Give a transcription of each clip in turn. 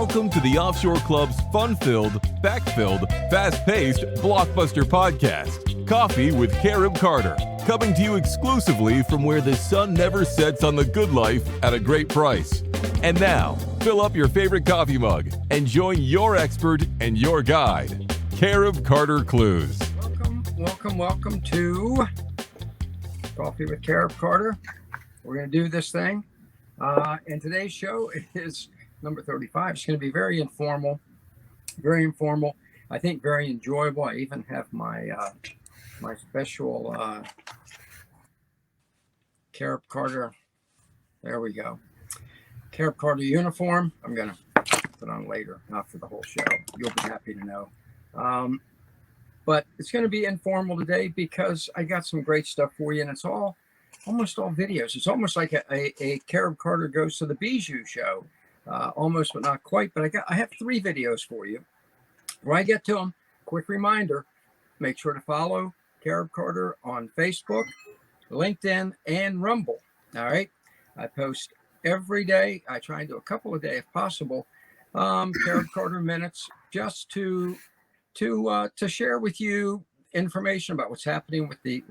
Welcome to the Offshore Club's fun-filled, fact-filled, fast-paced, blockbuster podcast, Coffee with Carib Carter, coming to you exclusively from where the sun never sets on the good life at a great price. And now, fill up your favorite coffee mug and join your expert and your guide, Carib Carter Clews. Welcome to Coffee with Carib Carter. We're going to do this thing. And today's show is number 35. It's going to be very informal. I think very enjoyable. I even have my my special Carib Carter. There we go. Carib Carter uniform. I'm going to put on later, not for the whole show. You'll be happy to know. But it's going to be informal today because I got some great stuff for you, and it's almost all videos. It's almost like a Carib Carter Goes to the Bijou show. Almost, but not quite. But I have 3 videos for you. Before I get to them, quick reminder, make sure to follow Carib Carter on Facebook, LinkedIn, and Rumble. All right. I post every day. I try and do a couple a day if possible. Carib Carter minutes just to share with you information about what's happening with the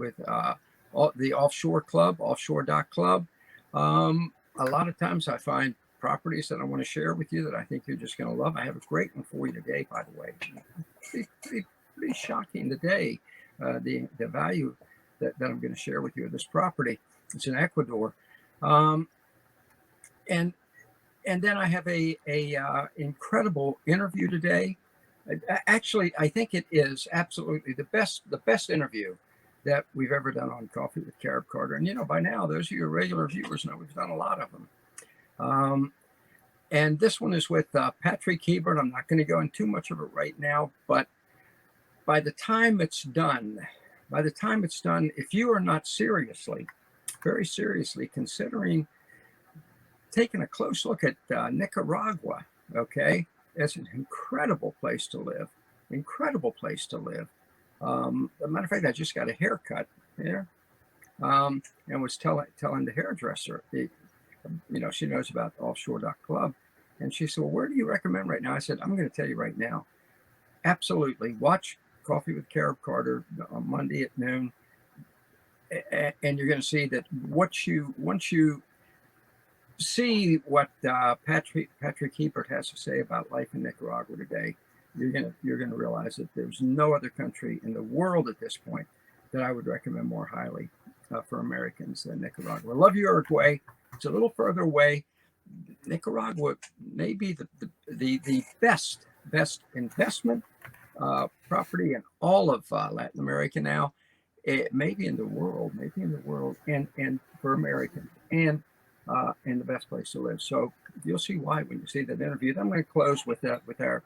Offshore Club, offshore.club. A lot of times I find properties that I want to share with you that I think you're just going to love. I have a great one for you today, by the way. Pretty shocking today, the value that I'm going to share with you of this property. It's in Ecuador. And then I have a incredible interview today. Actually, I think it is absolutely the best interview that we've ever done on Coffee with Carib Carter. And, you know, by now, those of you regular viewers know we've done a lot of them. And this one is with Patrick Hebert. I'm not going to go into too much of it right now, but by the time it's done, if you are not very seriously considering taking a close look at Nicaragua, okay, it's an incredible place to live. As a matter of fact, I just got a haircut there, and was telling the hairdresser, she knows about offshore.club, and she said, well, where do you recommend right now? I said, I'm going to tell you right now, absolutely, watch Coffee with Carib Carter on Monday at noon, and you're going to see that once you see what Patrick Hebert has to say about life in Nicaragua today, you're gonna realize that there's no other country in the world at this point that I would recommend more highly for Americans than Nicaragua. I love Uruguay. It's a little further away. Nicaragua may be the best investment property in all of Latin America now. It may be in the world, and for Americans, and the best place to live. So you'll see why when you see that interview. I'm going to close with our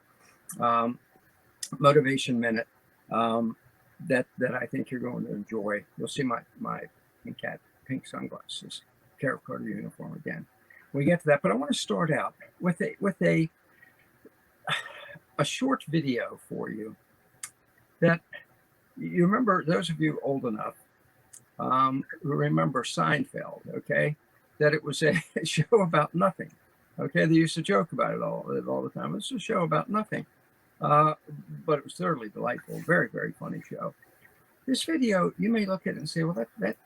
motivation minute that I think you're going to enjoy. You'll see my pink sunglasses, Carib Carter uniform again. We get to that, but I want to start out with a short video for you that you remember. Those of you old enough who remember Seinfeld, okay, that it was a show about nothing. Okay, they used to joke about it all the time. It's a show about nothing, but it was thoroughly delightful. Very, very funny show. This video, you may look at it and say, well, that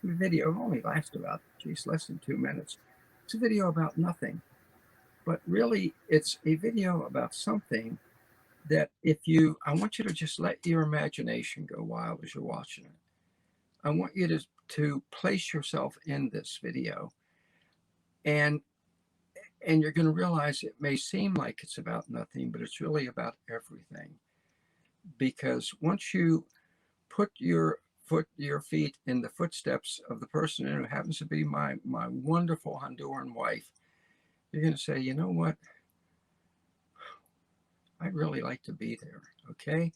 video only lasts about, less than 2 minutes. It's a video about nothing, but really, it's a video about something that I want you to just let your imagination go wild as you're watching it. I want you to place yourself in this video, and you're going to realize it may seem like it's about nothing, but it's really about everything. Because once you put your feet in the footsteps of the person who happens to be my wonderful Honduran wife, you're going to say, you know what? I'd really like to be there. Okay.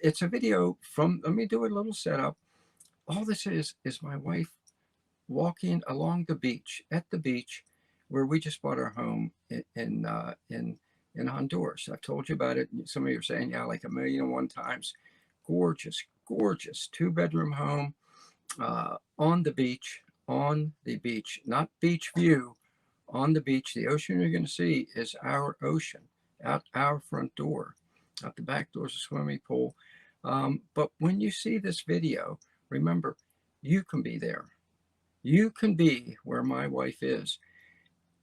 It's a video let me do a little setup. All this is my wife walking along the beach, where we just bought our home in Honduras. I've told you about it. Some of you are saying, yeah, like 1,000,001 times. Gorgeous 2-bedroom home on the beach, not beach view, on the beach. The ocean you're going to see is our ocean, out our front door. Out the back door is a swimming pool. But when you see this video, remember, you can be there. You can be where my wife is.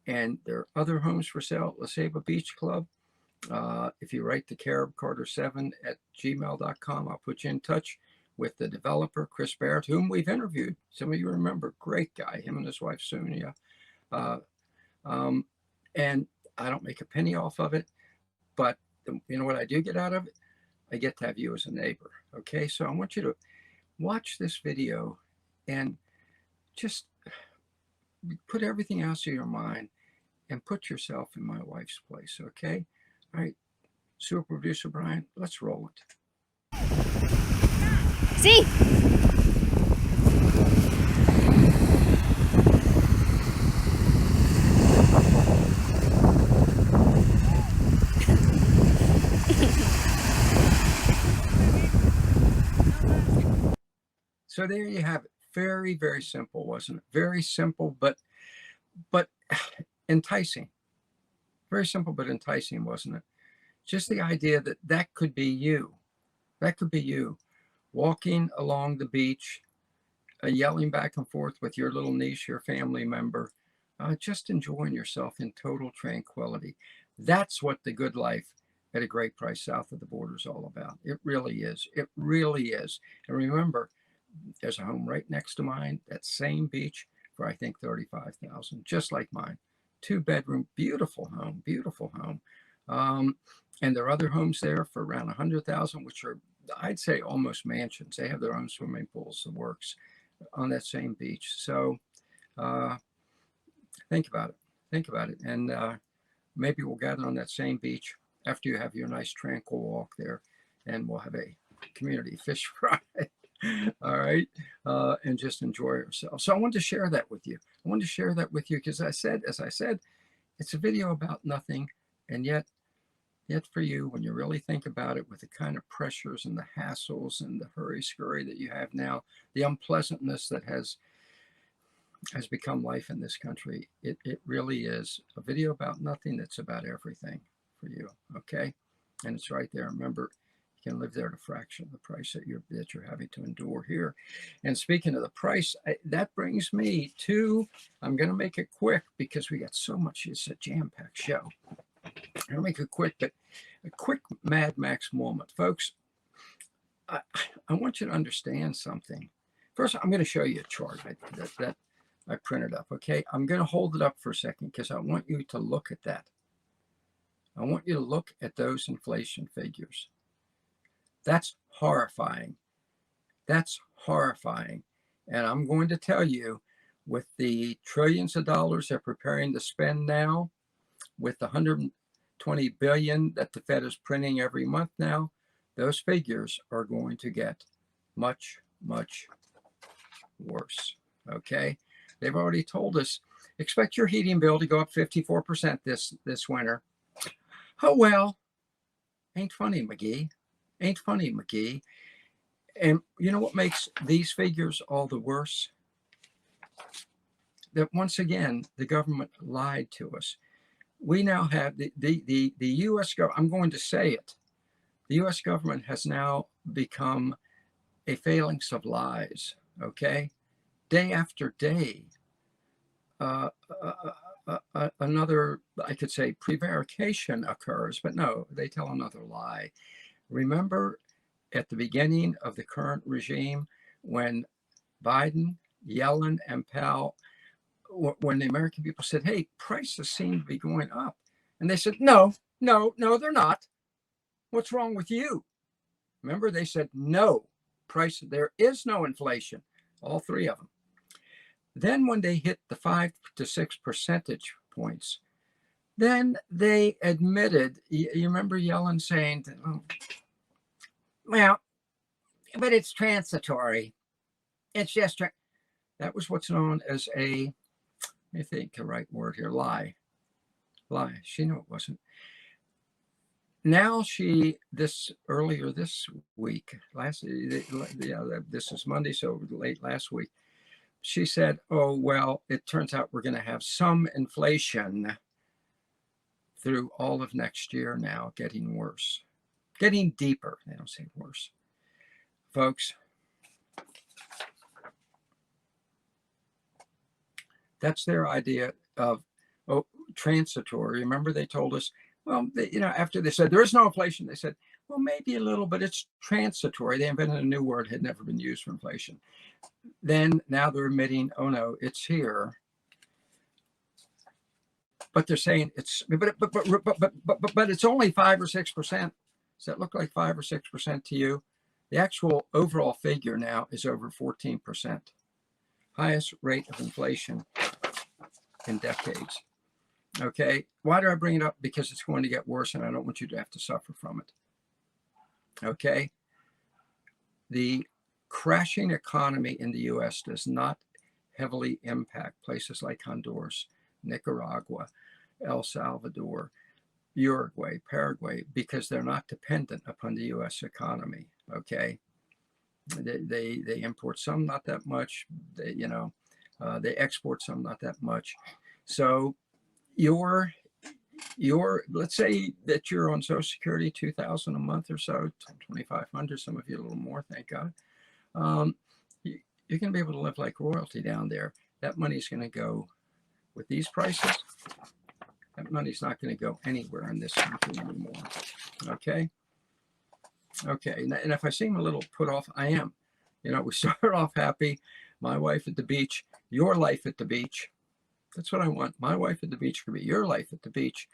And there are other homes for sale at LaCeiba Beach Club. If you write to Carib Carter 7 at gmail.com, I'll put you in touch with the developer, Chris Barrett, whom we've interviewed. Some of you remember, great guy, him and his wife, Sonia. And I don't make a penny off of it, but you know what I do get out of it? I get to have you as a neighbor. Okay, so I want you to watch this video and just put everything else in your mind and put yourself in my wife's place. Okay, all right, super producer Brian, let's roll it. See? So there you have it. Very, very simple, wasn't it? Very simple, but enticing. Very simple, but enticing, wasn't it? Just the idea that that could be you. That could be you walking along the beach, yelling back and forth with your little niece, your family member, just enjoying yourself in total tranquility. That's what the good life at a great price south of the border is all about. It really is. It really is. And remember, there's a home right next to mine, that same beach, for I think $35,000, just like mine. 2-bedroom, beautiful home, beautiful home. And there are other homes there for around $100,000, which are, I'd say, almost mansions. They have their own swimming pools, the works, on that same beach. So think about it. Think about it. And maybe we'll gather on that same beach after you have your nice tranquil walk there, and we'll have a community fish fry. All right. And just enjoy yourself. So I wanted to share that with you. I wanted to share that with you because as I said, it's a video about nothing. And yet for you, when you really think about it, with the kind of pressures and the hassles and the hurry scurry that you have now, the unpleasantness that has become life in this country, it really is a video about nothing that's about everything for you. Okay. And it's right there. Remember, you can live there at a fraction of the price that you're having to endure here. And speaking of the price, that brings me to, I'm going to make it quick because we got so much. It's a jam-packed show. I'm going to make it quick, but a quick Mad Max moment. Folks, I want you to understand something. First, I'm going to show you a chart that I printed up, okay? I'm going to hold it up for a second because I want you to look at that. I want you to look at those inflation figures. That's horrifying. That's horrifying. And I'm going to tell you, with the trillions of dollars they're preparing to spend now, with the 120 billion that the Fed is printing every month now, those figures are going to get much, much worse. Okay? They've already told us, expect your heating bill to go up 54% this winter. Oh, well, ain't funny, McGee. Ain't funny, McGee. And you know what makes these figures all the worse? That once again, the government lied to us. We now have the U.S. government, I'm going to say it, the U.S. government has now become a phalanx of lies, okay? Day after day, another, I could say, prevarication occurs, but no, they tell another lie. Remember at the beginning of the current regime when Biden, Yellen, and Powell, when the American people said, hey, prices seem to be going up. And they said, no, they're not. What's wrong with you? Remember, they said, no, there is no inflation, all three of them. Then when they hit the 5 to 6 percentage points, then they admitted, you remember Yellen saying, well, but it's transitory. It's just, that was what's known as a, I think the right word here, lie. She knew it wasn't. Now earlier this week, this is Monday, so late last week, she said, oh, well, it turns out we're going to have some inflation through all of next year now, getting worse, getting deeper. They don't say worse. Folks, that's their idea of transitory. Remember, they told us, well, after they said there is no inflation, they said, well, maybe a little, but it's transitory. They invented a new word, had never been used for inflation. Then now they're admitting, oh no, it's here. But they're saying it's, but it's only 5 or 6%. Does that look like 5 or 6% to you? The actual overall figure now is over 14%. Highest rate of inflation in decades. Okay, why do I bring it up? Because it's going to get worse, and I don't want you to have to suffer from it. Okay, the crashing economy in the U.S. does not heavily impact places like Honduras, Nicaragua, El Salvador, Uruguay, Paraguay, because they're not dependent upon the U.S. economy. Okay, they import some, not that much. They export some, not that much. So your let's say that you're on Social Security, $2,000 a month or so, $2,500. Some of you a little more, thank God. You're going to be able to live like royalty down there. That money's going to go with these prices. That money's not going to go anywhere in this country anymore. Okay. And if I seem a little put off, I am. We started off happy. My wife at the beach, your life at the beach. That's what I want. My wife at the beach could be your life at the beach.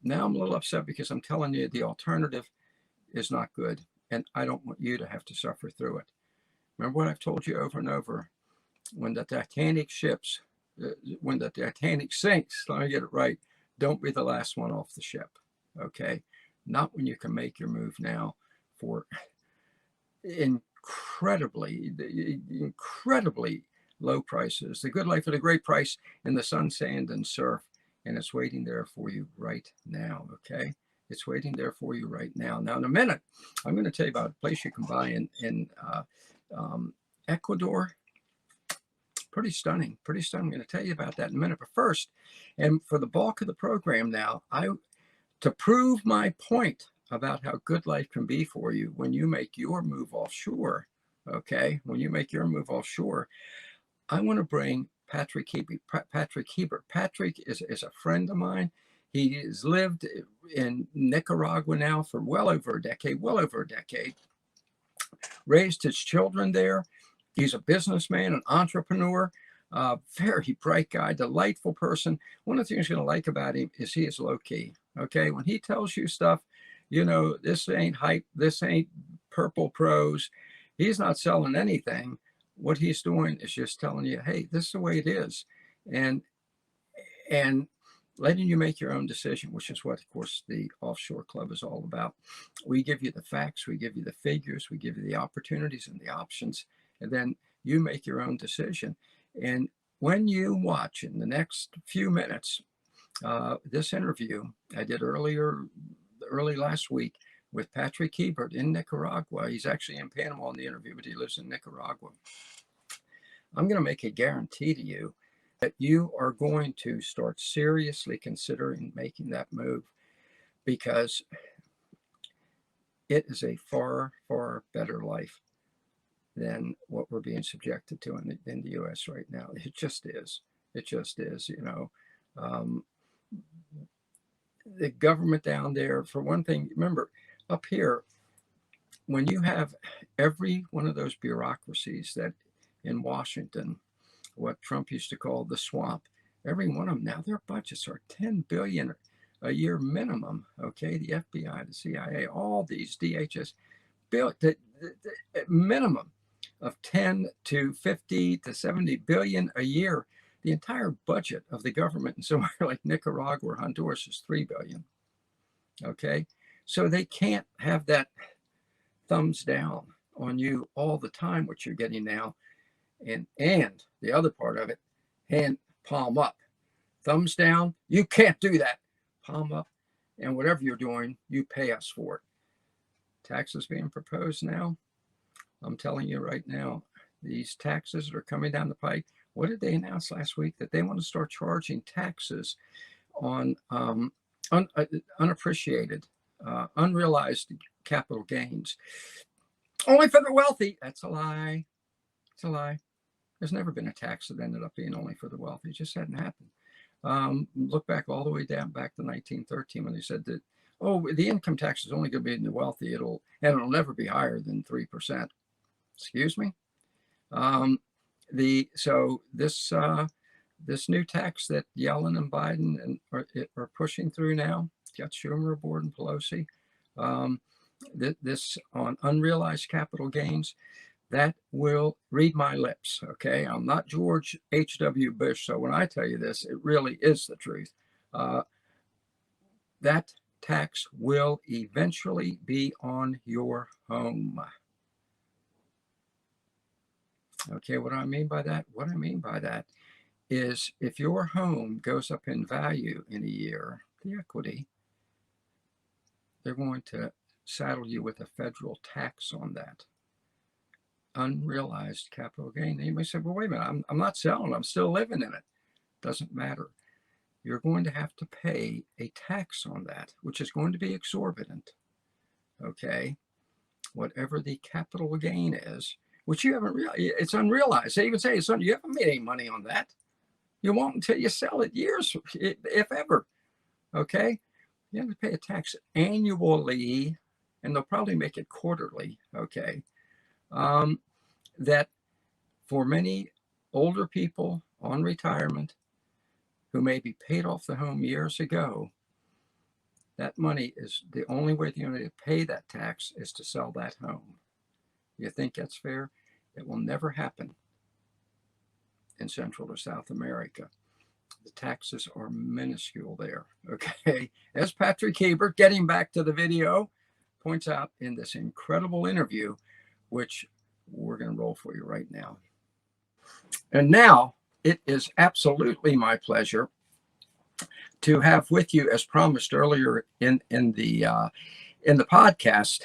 Now I'm a little upset because I'm telling you the alternative is not good. And I don't want you to have to suffer through it. Remember what I've told you over and over. When the Titanic sinks, let me get it right, don't be the last one off the ship. Okay? Not when you can make your move now for incredibly low prices. The good life at a great price in the sun, sand, and surf. And it's waiting there for you right now. Okay? It's waiting there for you right now. Now, in a minute, I'm going to tell you about a place you can buy in Ecuador. Pretty stunning. I'm going to tell you about that in a minute. But first, and for the bulk of the program now, to prove my point about how good life can be for you when you make your move offshore, okay? When you make your move offshore, I want to bring Patrick Hebert. Patrick is a friend of mine. He has lived in Nicaragua now for well over a decade. Raised his children there. He's a businessman, an entrepreneur, very bright guy, delightful person. One of the things you're going to like about him is he is low key. Okay, when he tells you stuff, this ain't hype, this ain't purple prose. He's not selling anything. What he's doing is just telling you, hey, this is the way it is, and letting you make your own decision, which is what, of course, the Offshore Club is all about. We give you the facts, we give you the figures, we give you the opportunities and the options, and then you make your own decision. And when you watch in the next few minutes this interview I did early last week with Patrick Hebert in Nicaragua. He's actually in Panama in the interview, but he lives in Nicaragua. I'm going to make a guarantee to you that you are going to start seriously considering making that move, because it is a far, far better life than what we're being subjected to in the U.S. right now. It just is. The government down there, for one thing, remember, up here, when you have every one of those bureaucracies that in Washington, what Trump used to call the swamp, every one of them now, their budgets are $10 billion a year minimum. Okay, the FBI, the CIA, all these DHS, built the minimum of 10 to 50 to 70 billion a year. The entire budget of the government in somewhere like Nicaragua or Honduras is $3 billion. Okay, so they can't have that thumbs down on you all the time, what you're getting now. And the other part of it, hand palm up, thumbs down. You can't do that. Palm up, and whatever you're doing, you pay us for it. Taxes being proposed now. I'm telling you right now, these taxes that are coming down the pike. What did they announce last week? That they want to start charging taxes on unappreciated, unrealized capital gains. Only for the wealthy. That's a lie. It's a lie. There's never been a tax that ended up being only for the wealthy. It just hadn't happened. Look back all the way down back to 1913 when they said that, oh, the income tax is only going to be in the wealthy. It'll never be higher than 3%. Excuse me. This new tax that Yellen and Biden are pushing through now, got Schumer aboard and Pelosi. This on unrealized capital gains, that will read my lips. Okay, I'm not George H.W. Bush, so when I tell you this, it really is the truth. That tax will eventually be on your home. Okay, what do I mean by that? What I mean by that is if your home goes up in value in a year, the equity, they're going to saddle you with a federal tax on that unrealized capital gain. And you may say, well, wait a minute, I'm not selling, I'm still living in it. Doesn't matter. You're going to have to pay a tax on that, which is going to be exorbitant. Okay, whatever the capital gain is, which you haven't realized, it's unrealized. They even say you haven't made any money on that. You won't until you sell it, years, if ever. Okay, you have to pay a tax annually, and they'll probably make it quarterly. Okay, that for many older people on retirement who maybe paid off the home years ago, that money is the only way they're going to pay that tax is to sell that home. You think that's fair? It will never happen in Central or South America. The taxes are minuscule there. Okay, as Patrick Hebert, getting back to the video, points out in this incredible interview, which we're going to roll for you right now. And now it is absolutely my pleasure to have with you, as promised earlier in the podcast,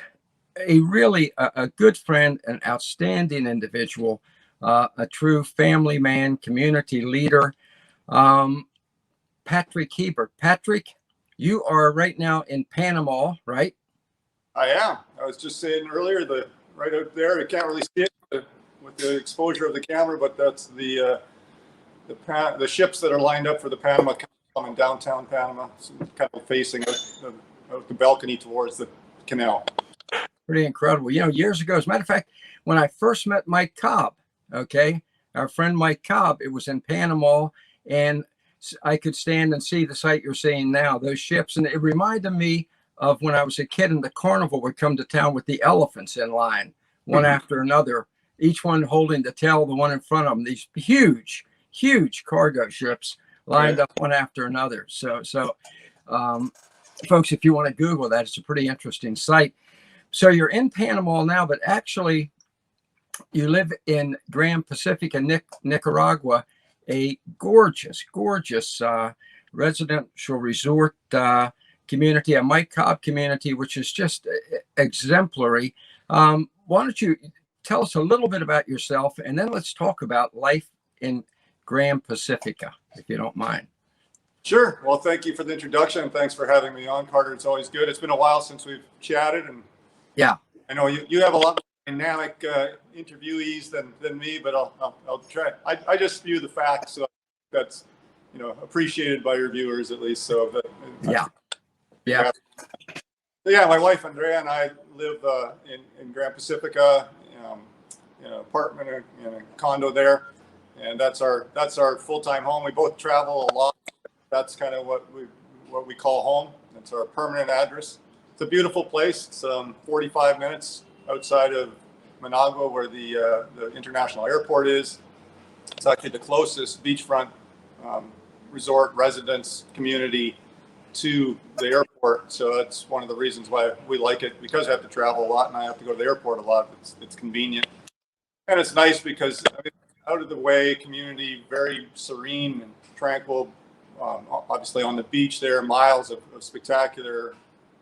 a really a good friend, an outstanding individual, a true family man, community leader, Patrick Hebert. Patrick, you are right now in Panama, right? I am. I was just saying earlier, right out there, you can't really see it with the exposure of the camera, but that's the ships that are lined up for the Panama Canal in downtown Panama, so kind of facing the balcony towards the canal. Pretty incredible. You know, years ago, as a matter of fact, when I first met Mike Cobb, okay, our friend Mike Cobb, it was in Panama, and I could stand and see the sight you're seeing now, those ships. And it reminded me of when I was a kid and the carnival would come to town with the elephants in line, one after another, each one holding the tail of the one in front of them, these huge, huge cargo ships lined up one after another. So folks, if you want to Google that, it's a pretty interesting sight. So you're in Panama now, but actually you live in Grand Pacifica, Nicaragua, a gorgeous, gorgeous residential resort community, a Mike Cobb community, which is just exemplary. Why don't you tell us a little bit about yourself, and then let's talk about life in Grand Pacifica, if you don't mind. Sure. Well, thank you for the introduction, and thanks for having me on, Carter. It's always good. It's been a while since we've chatted, and yeah, I know you have a lot more dynamic interviewees than me, but I'll try. I just view the facts, so that's appreciated by your viewers at least. So yeah. My wife Andrea and I live in Grand Pacifica, in an apartment in a condo there, and that's our full-time home. We both travel a lot. That's kind of what we call home. That's our permanent address. It's a beautiful place. It's 45 minutes outside of Managua, where the international airport is. It's actually the closest beachfront resort residence community to the airport. So that's one of the reasons why we like it, because I have to travel a lot and I have to go to the airport a lot. It's convenient. And it's nice because out of the way community, very serene and tranquil. Obviously on the beach there, miles of spectacular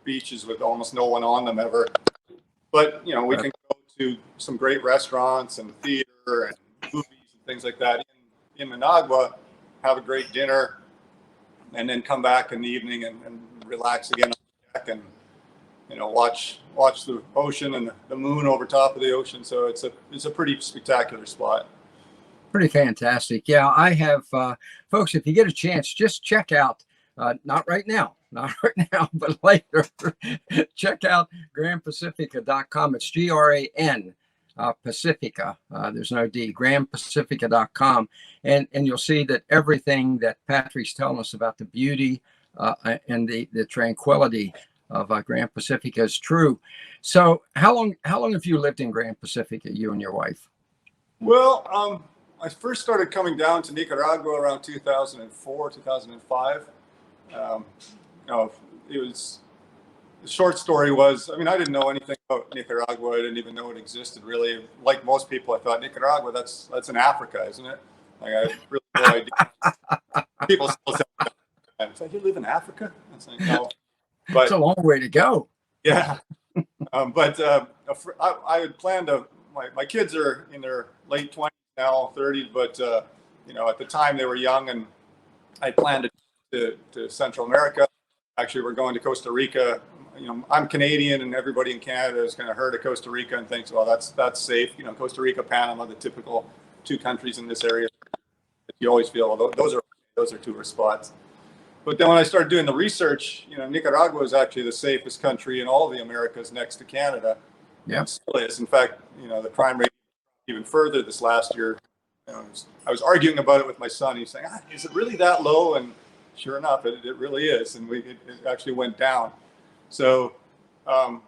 beaches with almost no one on them ever. But we can go to some great restaurants and theater and movies and things like that in Managua, have a great dinner, and then come back in the evening and relax again on the deck and watch the ocean and the moon over top of the ocean. So it's a pretty spectacular spot. Pretty fantastic. Yeah, I have folks, if you get a chance, just check out not right now, but later, check out grandpacifica.com. It's GRAN Pacifica. There's no D, grandpacifica.com. And you'll see that everything that Patrick's telling us about the beauty and the tranquility of Grand Pacifica is true. So how long have you lived in Grand Pacifica, you and your wife? Well, I first started coming down to Nicaragua around 2004, 2005. It was, the short story was, I didn't know anything about Nicaragua. I didn't even know it existed, really. Like most people, I thought, Nicaragua, that's in Africa, isn't it? Like, I had really no idea. People still say that. It's like, you live in Africa? It's like, no. But it's a long way to go. Yeah. I had planned my kids are in their late 20s now, 30s, but at the time they were young, and I planned to Central America. Actually, we're going to Costa Rica. I'm Canadian, and everybody in Canada is going to heard of Costa Rica and thinks, well, that's safe. Costa Rica, Panama, the typical two countries in this area. You always feel, well, those are tourist spots. But then when I started doing the research, Nicaragua is actually the safest country in all of the Americas next to Canada. Yeah, it still is. In fact, the crime rate even further this last year. I was arguing about it with my son. He's saying, "Is it really that low?" And sure enough, it really is, and it actually went down. So I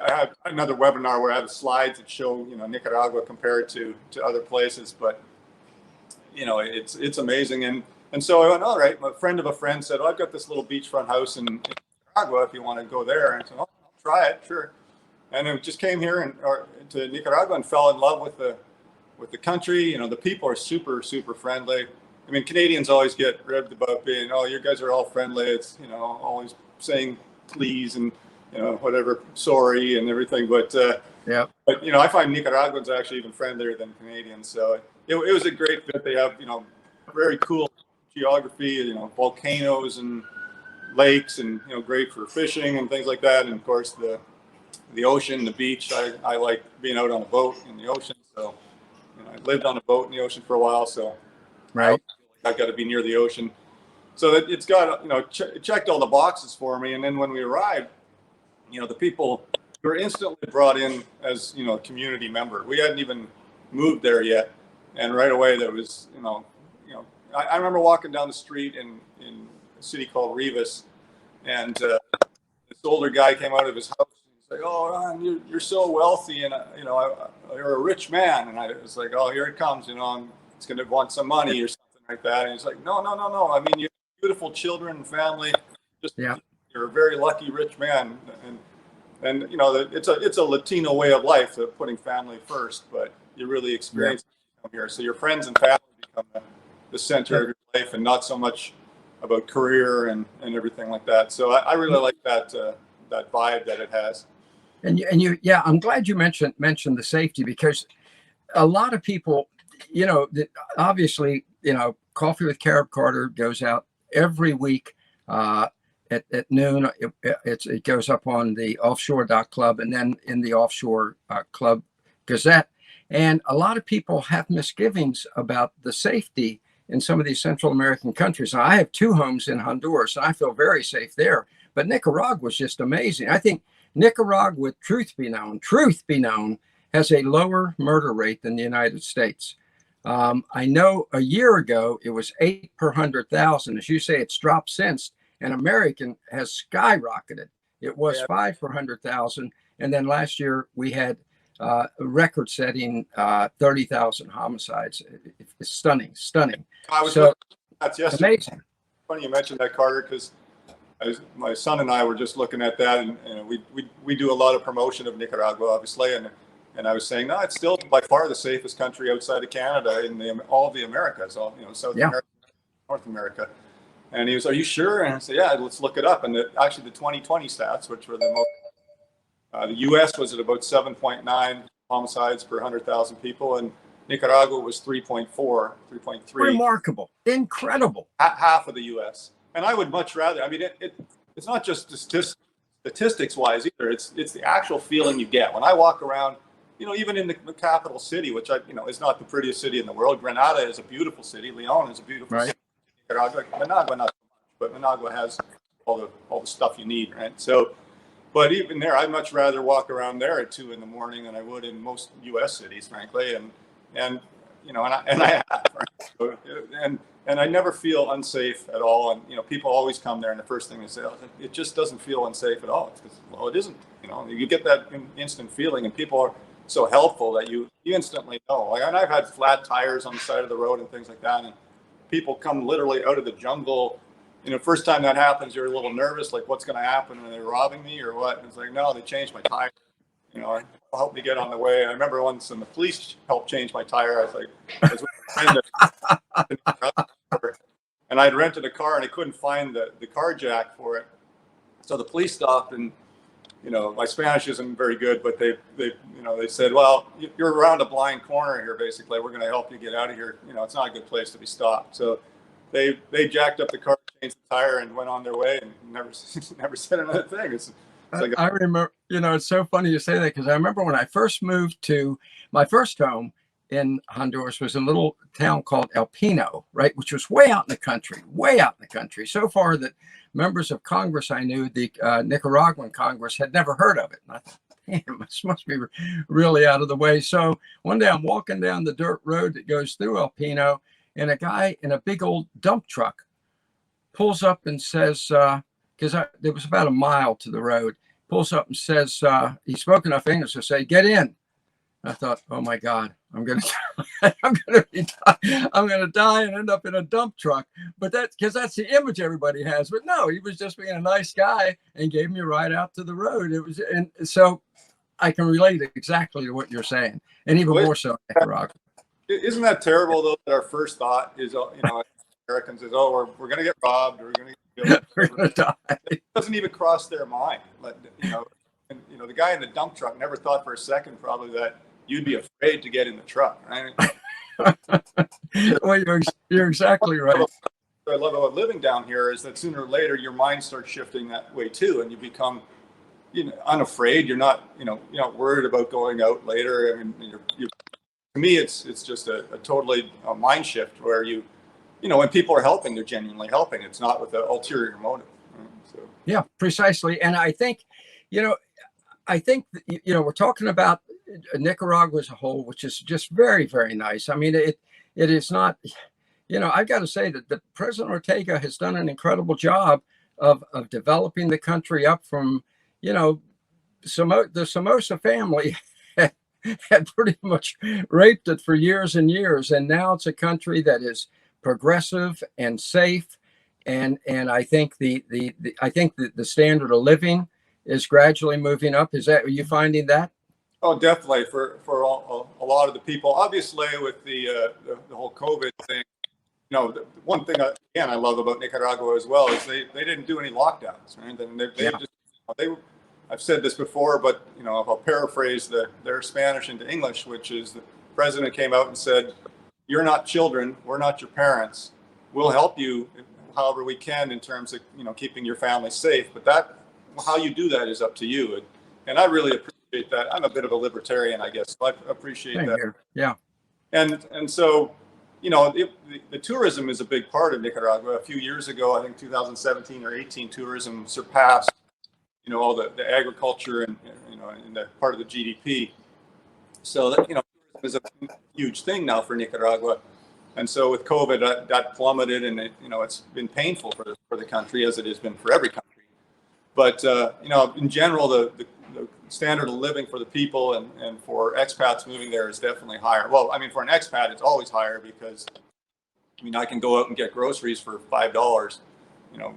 had another webinar where I have slides that show Nicaragua compared to other places, but it's amazing. And so I went, all right. A friend of a friend said, I've got this little beachfront house in Nicaragua if you want to go there. And I said, I'll try it, sure. And I just came here to Nicaragua and fell in love with the country. The people are super, super friendly. Canadians always get ribbed about being, oh, you guys are all friendly. It's, always saying please and, whatever, sorry and everything. But, yeah. But, I find Nicaraguans actually even friendlier than Canadians. So it was a great fit. They have, very cool geography, volcanoes and lakes, and great for fishing and things like that. And of course the ocean, the beach. I like being out on a boat in the ocean. So I lived on a boat in the ocean for a while. So right, I've got to be near the ocean. So it's got it checked all the boxes for me. And then when we arrived, the people were instantly brought in as a community member. We hadn't even moved there yet, and right away there was I remember walking down the street in a city called Rivas, and this older guy came out of his house. And he's like, "Oh, Ron, you're so wealthy, and you're a rich man." And I was like, "Oh, here it comes. It's going to want some money or something like that." And he's like, "No. You have beautiful children and family. You're a very lucky rich man." And it's a Latino way of life of putting family first, but you really experience it here. So your friends and family become the center of your life, and not so much about career and everything like that. So I really like that vibe that it has. And you, I'm glad you mentioned the safety, because a lot of people, obviously, Coffee with Carib Carter goes out every week at noon. It goes up on the Offshore.club and then in the Offshore Club Gazette. And a lot of people have misgivings about the safety in some of these Central American countries. Now, I have two homes in Honduras, and I feel very safe there. But Nicaragua is just amazing. I think Nicaragua, truth be known, has a lower murder rate than the United States. I know a year ago it was 8 per 100,000. As you say, it's dropped since, and American has skyrocketed. It was 5 per 100,000, and then last year we had record-setting 30,000 homicides. It's stunning. That's yesterday. Amazing. Funny you mentioned that, Carter, because my son and I were just looking at that, and we do a lot of promotion of Nicaragua, obviously, and I was saying, no, it's still by far the safest country outside of Canada in all of the Americas, South America, North America. And he was, are you sure? And I said, yeah, let's look it up. And actually the 2020 stats, which were the most, the U.S. was at about 7.9 homicides per 100,000 people, and Nicaragua was 3.4, 3.3. Remarkable, incredible. Half of the U.S. And I would much rather. I mean, it's not just statistics wise either. It's the actual feeling you get when I walk around. Even in the capital city, which is not the prettiest city in the world. Granada is a beautiful city. Leon is a beautiful city. Nicaragua, Managua not so much, but Managua has all the stuff you need, right? So, but even there, I'd much rather walk around there at 2 a.m. than I would in most U.S. cities, frankly. And I have, right? So, and I never feel unsafe at all. And people always come there, and the first thing they say, it just doesn't feel unsafe at all. It's because, well, it isn't. You get that instant feeling, and people are so helpful that you instantly know. And I've had flat tires on the side of the road and things like that, and people come literally out of the jungle. First time that happens, you're a little nervous, like what's going to happen? Are they robbing me or what? And it's like, no, they changed my tire. Help me get on the way. I remember once when the police helped change my tire. I was and I'd rented a car and I couldn't find the car jack for it. So the police stopped, and my Spanish isn't very good, but they said, well, you're around a blind corner here, basically. We're going to help you get out of here. It's not a good place to be stopped. So they jacked up the car, changed the tire, and went on their way, and never said another thing. It's like I remember, it's so funny you say that, because I remember when I first moved to my first home in Honduras was in a little town called El Pino, right, which was way out in the country, so far that members of Congress I knew, the Nicaraguan Congress, had never heard of it. And I thought, damn, this must be really out of the way. So one day I'm walking down the dirt road that goes through El Pino, and a guy in a big old dump truck pulls up and says, because there was about a mile to the road, pulls up and says, he spoke enough English to say, get in. I thought, oh my God, I'm going to die and end up in a dump truck. But because that's the image everybody has. But no, he was just being a nice guy and gave me a ride out to the road. And so I can relate exactly to what you're saying, and even more so in Nicaragua. Isn't that terrible though? That our first thought is, Americans is, oh, we're going to get robbed, or we're going to die. It doesn't even cross their mind. But, the guy in the dump truck never thought for a second probably that you'd be afraid to get in the truck, right? Well, you're exactly right. What I love about living down here is that sooner or later your mind starts shifting that way too, and you become, unafraid. You're not worried about going out later. I mean, to me, it's just a totally mind shift where when people are helping, they're genuinely helping. It's not with an ulterior motive. Right? So. Yeah, precisely. And I think, we're talking about Nicaragua as a whole, which is just very, very nice. I mean, it is not, I've got to say that President Ortega has done an incredible job of developing the country up from, the Somoza family had pretty much raped it for years and years. And now it's a country that is progressive and safe. And I think the standard of living is gradually moving up. Are you finding that? Oh, definitely for a lot of the people. Obviously, with the whole COVID thing, the one thing I love about Nicaragua as well is they didn't do any lockdowns, right? And I've said this before, but I'll paraphrase their Spanish into English, which is the president came out and said, "You're not children. We're not your parents. We'll help you however we can in terms of keeping your family safe, but how you do that is up to you." And I really appreciate that. I'm a bit of a libertarian, I guess, so I appreciate that. Here. Yeah. And so, the tourism is a big part of Nicaragua. A few years ago, I think 2017 or 18, tourism surpassed, all the agriculture and the part of the GDP. So that, tourism is a huge thing now for Nicaragua. And so with COVID, that plummeted, and it's been painful for the country, as it has been for every country. But in general, the standard of living for the people and for expats moving there is definitely higher. Well, I mean, for an expat, it's always higher because, I can go out and get groceries for $5,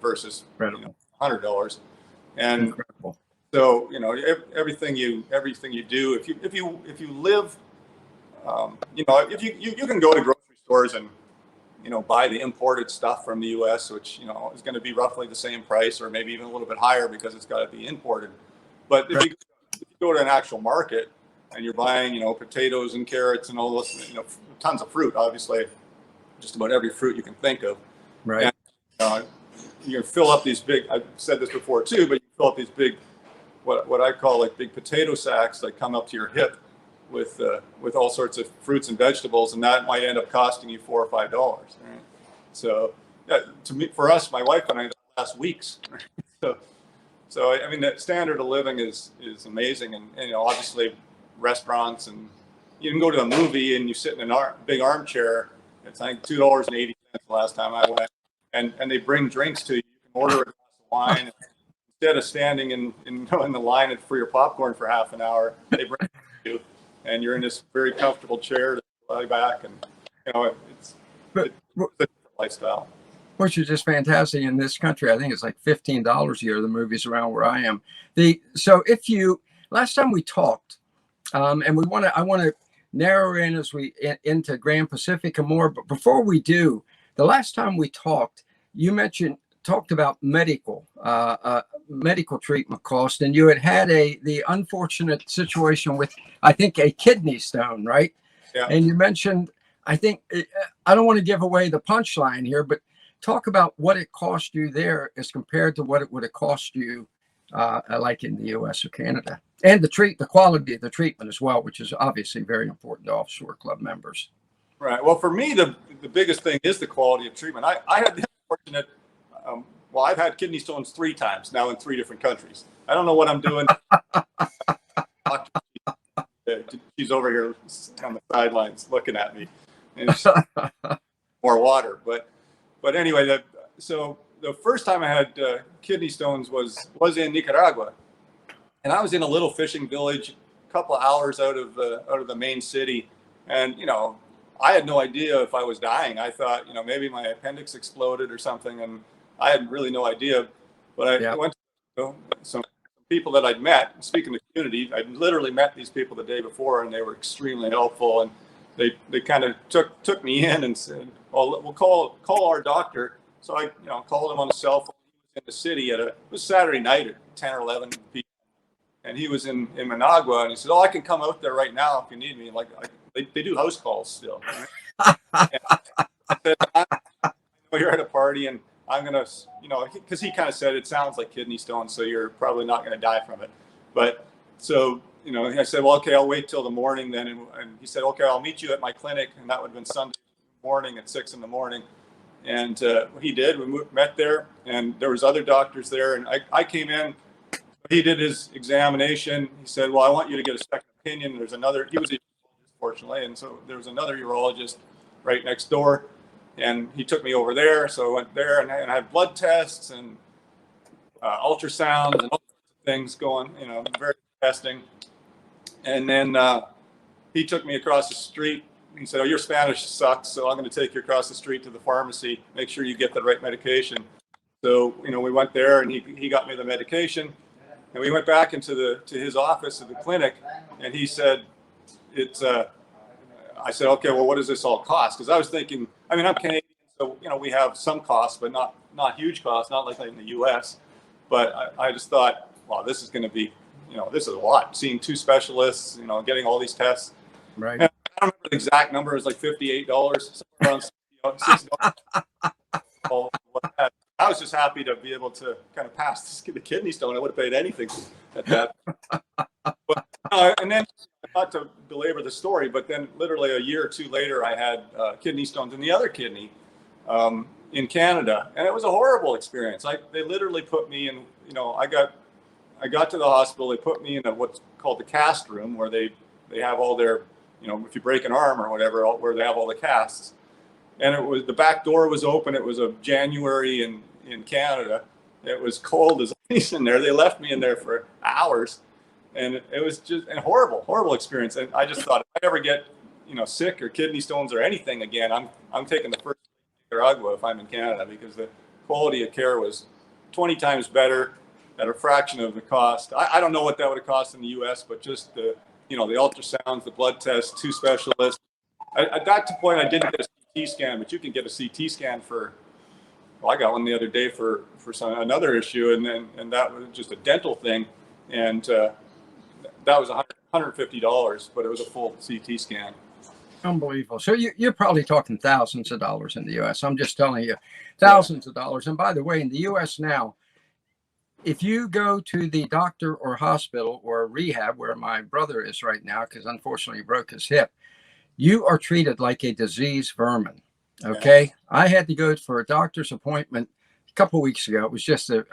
versus $100. And incredible. So everything you do, if you live, if you can go to grocery stores and buy the imported stuff from the U.S., which is going to be roughly the same price or maybe even a little bit higher because it's got to be imported. But if you go to an actual market, and you're buying, potatoes and carrots and all those, tons of fruit, obviously, just about every fruit you can think of. Right. And, you fill up these big, I've said this before too, but you fill up these big, what I call like big potato sacks that come up to your hip with all sorts of fruits and vegetables, and that might end up costing you $4 or $5. Right? So to me, for us, my wife and I, that lasts weeks. Right? So I mean, the standard of living is amazing, and obviously restaurants, and you can go to a movie and you sit in a big armchair. It's I think $2.80 the last time I went, and they bring drinks to you. You can order a glass of wine instead of standing in the line for your popcorn for half an hour. They bring it to you, and you're in this very comfortable chair to lie back, and it's a different lifestyle. Which is just fantastic in this country. I think it's like $15 a year. The movies around where I am. So last time we talked, and I want to narrow in as we into Grand Pacific and more. But before we do, the last time we talked, you talked about medical treatment cost, and you had the unfortunate situation with, I think, a kidney stone, right? Yeah. And you mentioned, I think, I don't want to give away the punchline here, but talk about what it cost you there as compared to what it would have cost you like in the US or Canada, and the quality of the treatment as well, which is obviously very important to Offshore Club members. Right. Well, for me, the biggest thing is the quality of treatment. I had the unfortunate, I've had kidney stones 3 times now in 3 different countries. I don't know what I'm doing. She's over here on the sidelines looking at me, and more water. But anyway, so the first time I had kidney stones was in Nicaragua, and I was in a little fishing village, a couple of hours out of the main city, and I had no idea if I was dying. I thought maybe my appendix exploded or something, and I had really no idea. But I went to some people that I'd met. Speaking of community, I'd literally met these people the day before, and they were extremely helpful, and they kind of took me in and said, "Well, we'll call our doctor." So I called him on the cell phone. He was in the city it was Saturday night at 10 or 11 p.m. and he was in Managua, and he said, "Oh, I can come out there right now if you need me." They do house calls still. Right? I said, "I know you're at a party, and I'm gonna, because he kind of said it sounds like kidney stone, so you're probably not going to die from it." But so I said, "Well, okay, I'll wait till the morning then." And he said, "Okay, I'll meet you at my clinic," and that would have been Sunday morning at 6 a.m. And he did. We met there, and there was other doctors there, and I came in. He did his examination. He said, "Well, I want you to get a second opinion." There's another. He was a urologist, fortunately, and so there was another urologist right next door, and he took me over there. So I went there, and I had blood tests and ultrasounds and all sorts of things going. Very testing. And then he took me across the street. He said, "Oh, your Spanish sucks, so I'm going to take you across the street to the pharmacy. Make sure you get the right medication." So we went there, and he got me the medication, and we went back to his office at the clinic, and he said, I said, "Okay, well, what does this all cost?" Because I was thinking, I'm Canadian, so we have some costs, but not huge costs, not like in the U.S. But I just thought, wow, this is going to be, this is a lot. Seeing 2 specialists, getting all these tests. Right. And I don't remember the exact number. It was like $58, around $60. I was just happy to be able to kind of pass the kidney stone. I would have paid anything at that. But, and then, not to belabor the story, but then literally a year or 2 later, I had kidney stones in the other kidney in Canada, and it was a horrible experience. They literally put me in. I got to the hospital. They put me in what's called the cast room, where they have all their, if you break an arm or whatever, where they have all the casts. And it was, the back door was open. It was a January in Canada. It was cold as ice in there. They left me in there for hours, and it was just a horrible experience. And I just thought, if I ever get sick or kidney stones or anything again, I'm taking the first Nicaragua if I'm in Canada, because the quality of care was 20 times better at a fraction of the cost. I don't know what that would have cost in the U.S., but just the ultrasounds, the blood tests, 2 specialists. At that point, I didn't get a CT scan, but you can get a CT scan for. Well, I got one the other day for another issue, and that was just a dental thing, and that was $150, but it was a full CT scan. Unbelievable. So you're probably talking thousands of dollars in the U.S. I'm just telling you, thousands of dollars. And by the way, in the U.S. now, if you go to the doctor or hospital or rehab, where my brother is right now, because unfortunately he broke his hip, you are treated like a disease vermin. Okay. Yeah. I had to go for a doctor's appointment a couple of weeks ago. It was just a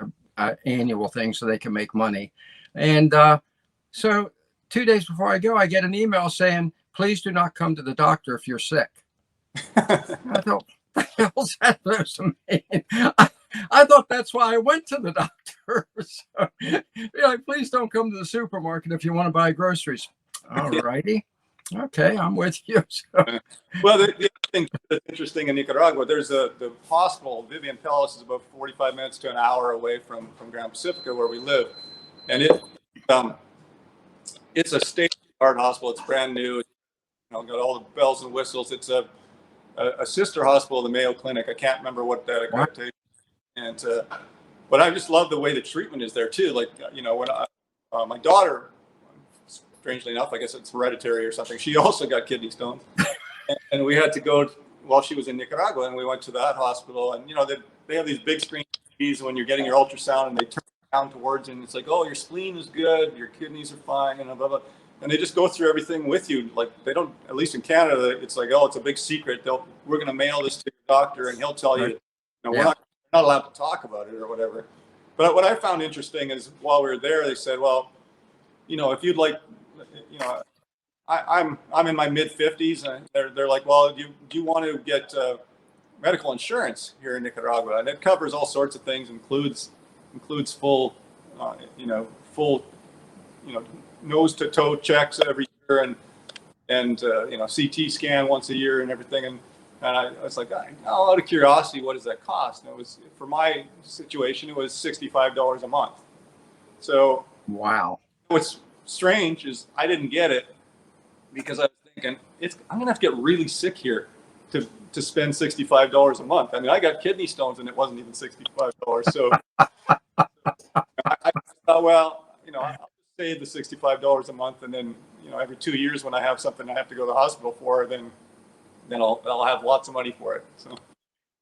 annual thing so they can make money. And so 2 days before I go, I get an email saying, please do not come to the doctor if you're sick. I thought, what the hell's that supposed to mean? I thought that's why I went to the doctor. So, please don't come to the supermarket if you want to buy groceries. All righty. Okay, I'm with you. So. Well, the other thing that's interesting in Nicaragua, there's the hospital, Vivian Palace, is about 45 minutes to an hour away from Grand Pacifica, where we live. And it's a state-of-the-art hospital. It's brand new. Got all the bells and whistles. It's a sister hospital of the Mayo Clinic. I can't remember what that accreditation. And but I just love the way the treatment is there too. Like when my daughter, strangely enough, I guess it's hereditary or something, she also got kidney stones, and we had to go while she was in Nicaragua, and we went to that hospital, and they have these big screen TVs when you're getting your ultrasound, and they turn down towards you, and it's like, oh, your spleen is good, your kidneys are fine, and blah blah. And they just go through everything with you. Like they don't, at least in Canada, it's like, oh, it's a big secret. We're going to mail this to your doctor, and he'll tell you. We're not allowed to talk about it or whatever. But what I found interesting is while we were there, they said, well, if you'd like, I'm in my mid 50s, and they're like, well, do you want to get medical insurance here in Nicaragua? And it covers all sorts of things, includes full, nose to toe checks every year, and CT scan once a year and everything. And I was like, out of curiosity, what does that cost? And it was, for my situation, it was $65 a month. So wow. What's strange is I didn't get it because I was thinking I'm gonna have to get really sick here to spend $65 a month. I mean, I got kidney stones and it wasn't even $65. So I thought, well, I'll save the $65 a month, and then every 2 years when I have something I have to go to the hospital for, then I'll have lots of money for it. So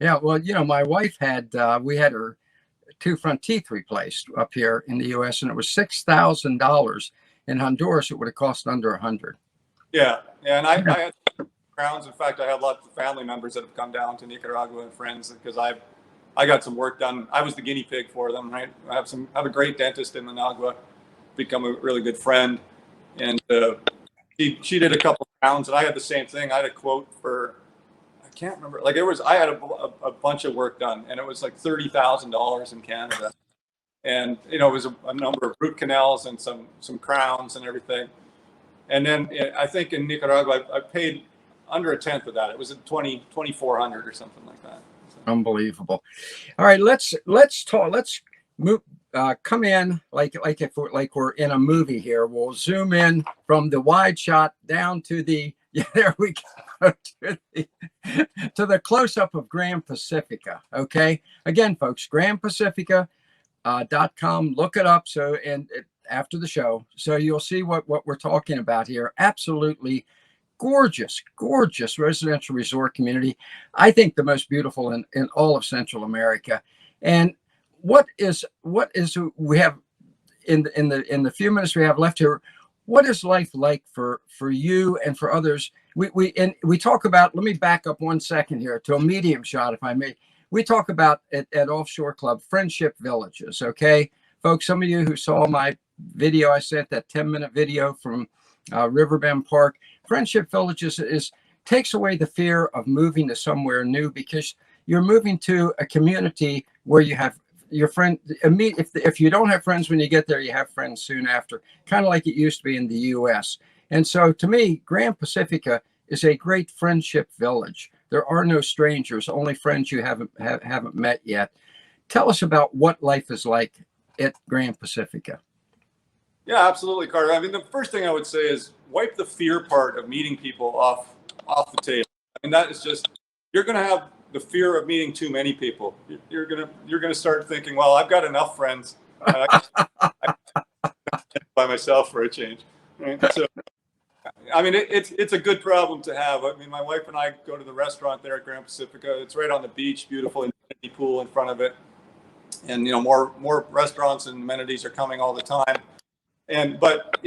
yeah, well, my wife we had her 2 front teeth replaced up here in the U.S. and it was $6,000. In Honduras, it would have cost under $100. Yeah, and I had crowns. In fact, I have lots of family members that have come down to Nicaragua and friends because I got some work done. I was the guinea pig for them, right? I have a great dentist in Managua, become a really good friend, and she did a couple of crowns, and I had the same thing. I had a quote for, I can't remember, like I had a bunch of work done, and it was like $30,000 in Canada, and it was a number of root canals and some crowns and everything. And then I think in Nicaragua I paid under a tenth of that. It was at $2,400 or something like that. So. Unbelievable. All right, let's talk. Let's move. Come in like we're in a movie here. We'll zoom in from the wide shot down to the there we go to the close up of Grand Pacifica. Okay, again, folks, grandpacifica.com. Look it up. So after the show, so you'll see what we're talking about here. Absolutely gorgeous residential resort community. I think the most beautiful in all of Central America. And what is we have in the few minutes we have left here, what is life like for you and for others? We talk about, let me back up 1 second here to a medium shot, if I may. We talk about at Offshore Club friendship villages. Okay, folks, some of you who saw my video I sent, that 10-minute video from Riverbend Park, friendship villages takes away the fear of moving to somewhere new, because you're moving to a community where you have your friend. If you don't have friends when you get there, you have friends soon after, kind of like it used to be in the U.S. And so to me, Grand Pacifica is a great friendship village. There are no strangers, only friends you haven't met yet. Tell us about what life is like at Grand Pacifica. Yeah, absolutely, Carter. I mean, the first thing I would say is wipe the fear part of meeting people off the table. I mean, that is just, you're going to have the fear of meeting too many people. You're gonna start thinking, well, I've got enough friends. I by myself for a change. Right? So, I mean, it's a good problem to have. I mean, my wife and I go to the restaurant there at Grand Pacifica. It's right on the beach, beautiful infinity pool in front of it. And, more restaurants and amenities are coming all the time. But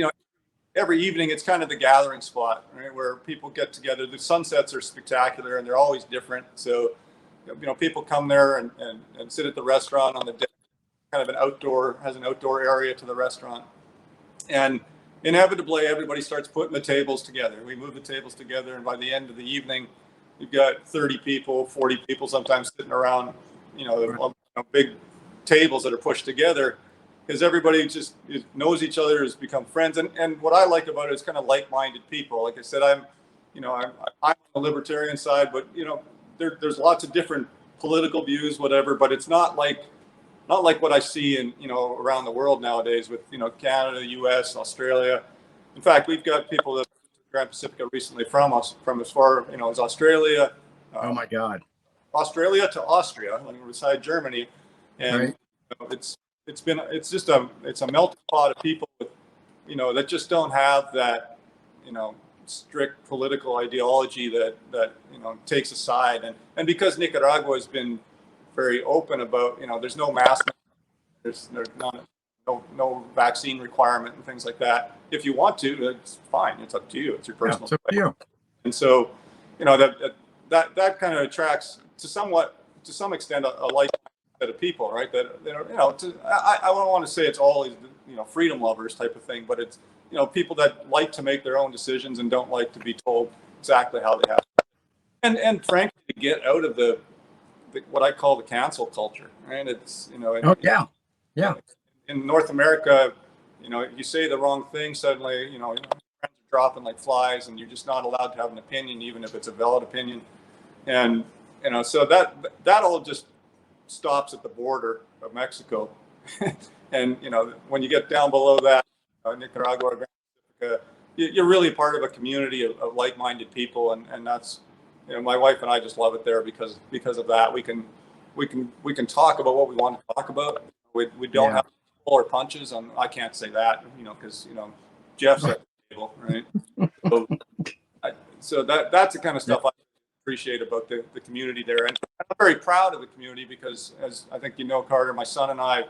every evening it's kind of the gathering spot, right, where people get together. The sunsets are spectacular and they're always different. So, people come there and sit at the restaurant on the deck, kind of has an outdoor area to the restaurant. And inevitably everybody starts putting the tables together. We move the tables together, and by the end of the evening, you've got 30 people, 40 people sometimes sitting around, big tables that are pushed together, because everybody just knows each other, has become friends. And what I like about it is kind of like-minded people. Like I said, I'm on the libertarian side, but there's lots of different political views, whatever, but it's not like what I see in around the world nowadays with Canada, US, Australia. In fact, we've got people that Grand Pacifica recently from as far as Australia. Oh my God. Australia to Austria, like beside Germany, and right. it's a melting pot of people with, that just don't have that strict political ideology that takes a side, and because Nicaragua has been very open about there's no mask, there's no vaccine requirement and things like that. If you want to, it's fine. It's up to you. It's your personal. It's up to you. And so that kind of attracts to some extent a like set of people, right? That I don't want to say it's always freedom lovers type of thing, but it's people that like to make their own decisions and don't like to be told exactly how they have to. And frankly, to get out of the what I call the cancel culture, right? It's in North America, you say the wrong thing, suddenly friends are dropping like flies, and you're just not allowed to have an opinion, even if it's a valid opinion. And so that all just stops at the border of Mexico. And when you get down below that, Nicaragua, you're really part of a community of like-minded people, and that's my wife and I just love it there because of that. We can talk about what we want to talk about. We don't have to pull our punches. I can't say that because Jeff's at the table, right? So that's the kind of stuff I appreciate about the community there, and I'm very proud of the community because, as I think Carter, my son and I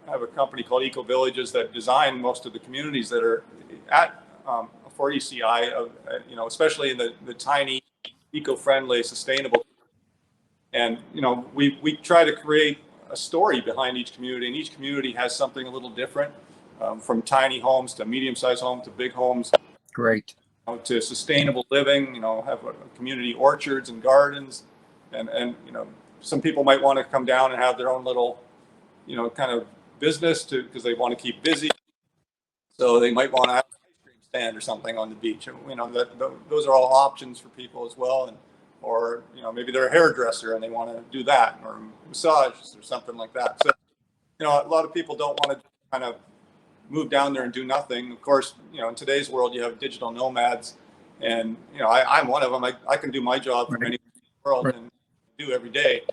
have a company called Eco Villages that design most of the communities that are at for ECI, especially in the tiny, eco-friendly, sustainable. And we try to create a story behind each community, and each community has something a little different, from tiny homes to medium-sized homes to big homes. Great. To sustainable living, have community orchards and gardens, and some people might want to come down and have their own little, kind of business because they want to keep busy. So they might want to have an ice cream stand or something on the beach. Those are all options for people as well, or maybe they're a hairdresser and they want to do that, or massages or something like that. So a lot of people don't want to kind of move down there and do nothing. Of course, in today's world, you have digital nomads, and I'm one of them. I can do my job from anywhere in the world and do every day.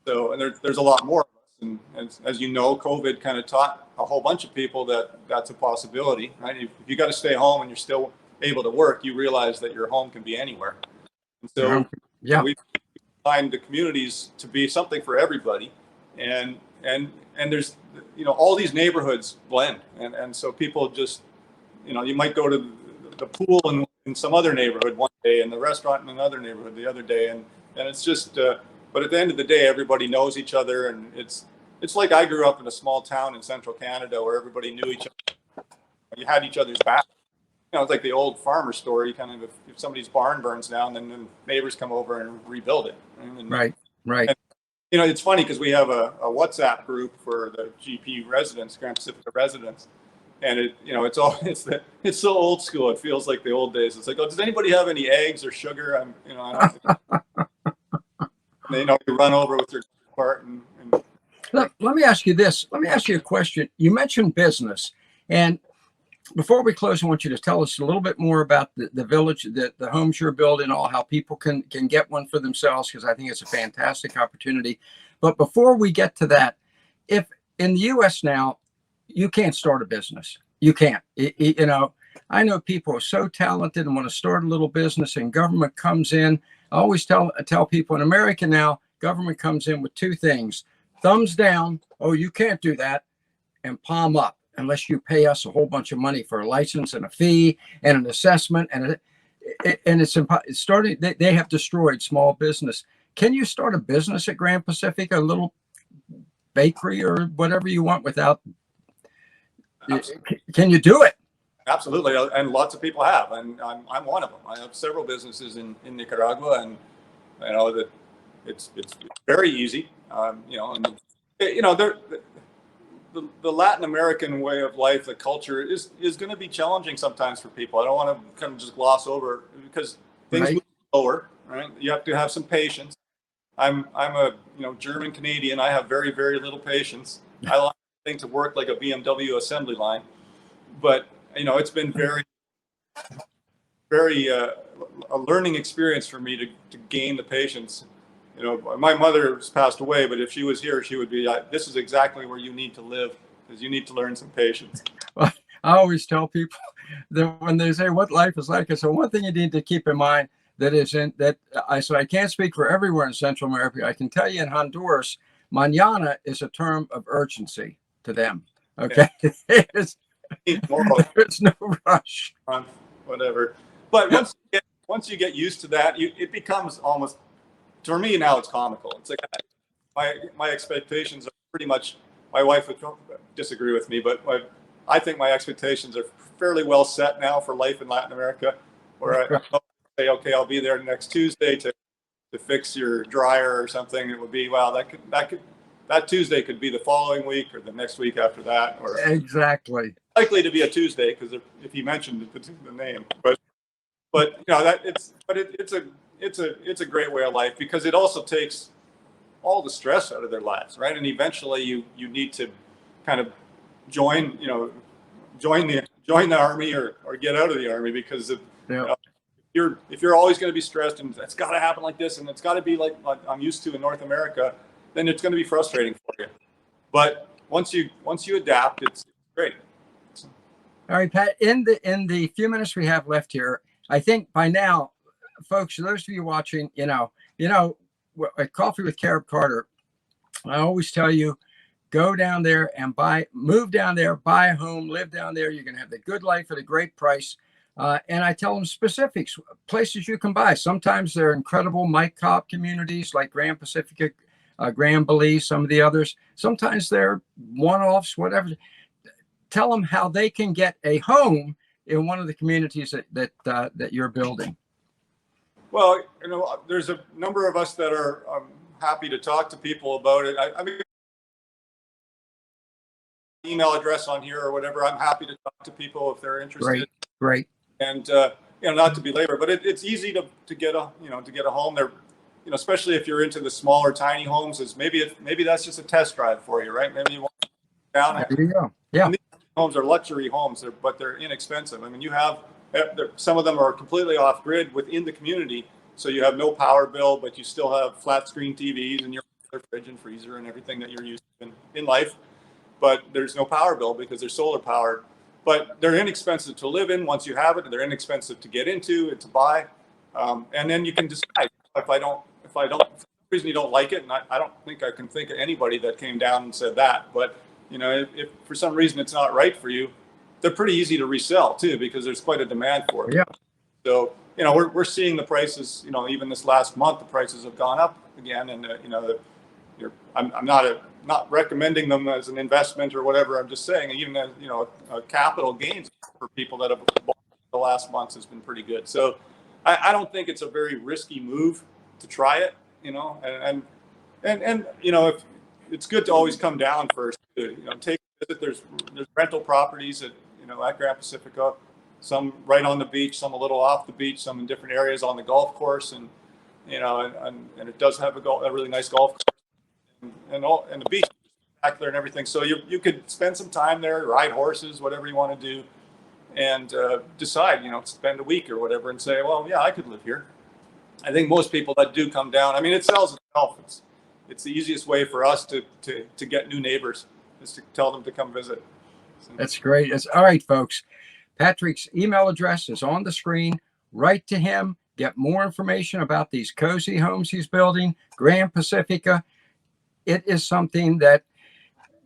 So, and there's a lot more of us. And as COVID kind of taught a whole bunch of people that's a possibility, right? If you got to stay home and you're still able to work, you realize that your home can be anywhere. And so we find the communities to be something for everybody, and there's all these neighborhoods blend, and so people just you might go to the pool in some other neighborhood one day and the restaurant in another neighborhood the other day, and it's just but at the end of the day, everybody knows each other, and it's like I grew up in a small town in central Canada where everybody knew each other. You had each other's back. It's like the old farmer story, kind of if somebody's barn burns down, then the neighbors come over and rebuild it. Right. And, it's funny because we have a WhatsApp group for the GP residents, Grand Pacifica residents, and it's so old school. It feels like the old days. It's like, does anybody have any eggs or sugar? You run over with your cart and let me ask you this. Let me ask you a question. You mentioned business, and before we close, I want you to tell us a little bit more about the village, the homes you're building, how people can get one for themselves, because I think it's a fantastic opportunity. But before we get to that, if in the U.S. now, you can't start a business, you can't, I know people who are so talented and want to start a little business, and government comes in. I always tell people in America now, government comes in with two things: thumbs down, oh, you can't do that, and palm up, unless you pay us a whole bunch of money for a license and a fee and an assessment. And it's starting. They have destroyed small business. Can you start a business at Grand Pacific, a little bakery or whatever you want without? Absolutely. Can you do it? Absolutely, and lots of people have, and I'm one of them. I have several businesses in Nicaragua, and you know that it's very easy. You know, and you know, the Latin American way of life, the culture is going to be challenging sometimes for people. I don't want to kind of just gloss over, because things move slower, right? You have to have some patience. I'm a German Canadian. I have very, very little patience. I like things to work like a BMW assembly line, but you know, it's been very a learning experience for me to gain the patience. You know, my mother has passed away, but if she was here, she would be, this is exactly where you need to live, because you need to learn some patience. Well, I always tell people that when they say what life is like, I say one thing you need to keep in mind I said, I can't speak for everywhere in Central America. I can tell you in Honduras, mañana is a term of urgency to them. Okay. Yeah. There's no rush. Whatever. But once you get used to that, it becomes almost, for me now, it's comical. It's like my expectations are pretty much, my wife would disagree with me, but I think my expectations are fairly well set now for life in Latin America, where I say, okay, I'll be there next Tuesday to fix your dryer or something. It would be, wow, that Tuesday could be the following week or the next week after that, or exactly likely to be a Tuesday, because if he mentioned the name, but you know it's a great way of life, because it also takes all the stress out of their lives, right? And eventually you need to kind of join the army or get out of the army, because if you're always going to be stressed and it's got to happen like this and it's got to be like I'm used to in North America, then it's going to be frustrating for you. But once you adapt, it's great. All right, Pat, in the few minutes we have left here, I think by now, folks, those of you watching, you know, at Coffee with Carib Carter, I always tell you, go down there and move down there, buy a home, live down there. You're going to have the good life at a great price. And I tell them specifics, places you can buy. Sometimes they're incredible Mike Cobb communities like Grand Pacifica, Grand Belize, some of the others. Sometimes they're one-offs, whatever. Tell them how they can get a home in one of the communities that you're building. Well, you know, there's a number of us that are happy to talk to people about it. I mean, email address on here or whatever. I'm happy to talk to people if they're interested. Great. And you know, not to belabor, but it's easy to get a home there. You know, especially if you're into the smaller, tiny homes, maybe that's just a test drive for you, right? Maybe you want to down. There you go. Yeah. And these homes are luxury homes, but they're inexpensive. I mean, you have some of them are completely off grid within the community, so you have no power bill, but you still have flat screen TVs and your fridge and freezer and everything that you're used to in life. But there's no power bill because they're solar powered. But they're inexpensive to live in once you have it, and they're inexpensive to get into and to buy. And then you can decide if for some reason you don't like it, and I don't think I can think of anybody that came down and said that. But you know, if for some reason it's not right for you, they're pretty easy to resell too, because there's quite a demand for it. Yeah. So you know, we're seeing the prices. You know, even this last month, the prices have gone up again, and you know, I'm not recommending them as an investment or whatever. I'm just saying, even as, you know, capital gains for people that have bought the last months has been pretty good. So I don't think it's a very risky move to try it, you know, and you know, if it's good to always come down first, you know, take a visit. There's rental properties at Grand Pacifica, some right on the beach, some a little off the beach, some in different areas on the golf course, and you know, and it does have a really nice golf course. And the beach is spectacular and everything. So you could spend some time there, ride horses, whatever you want to do, and decide, you know, spend a week or whatever, and say, well, yeah, I could live here. I think most people that do come down, I mean, it sells itself. It's the easiest way for us to get new neighbors, is to tell them to come visit. So. That's great. All right, folks. Patrick's email address is on the screen. Write to him. Get more information about these cozy homes he's building. Grand Pacifica. It is something that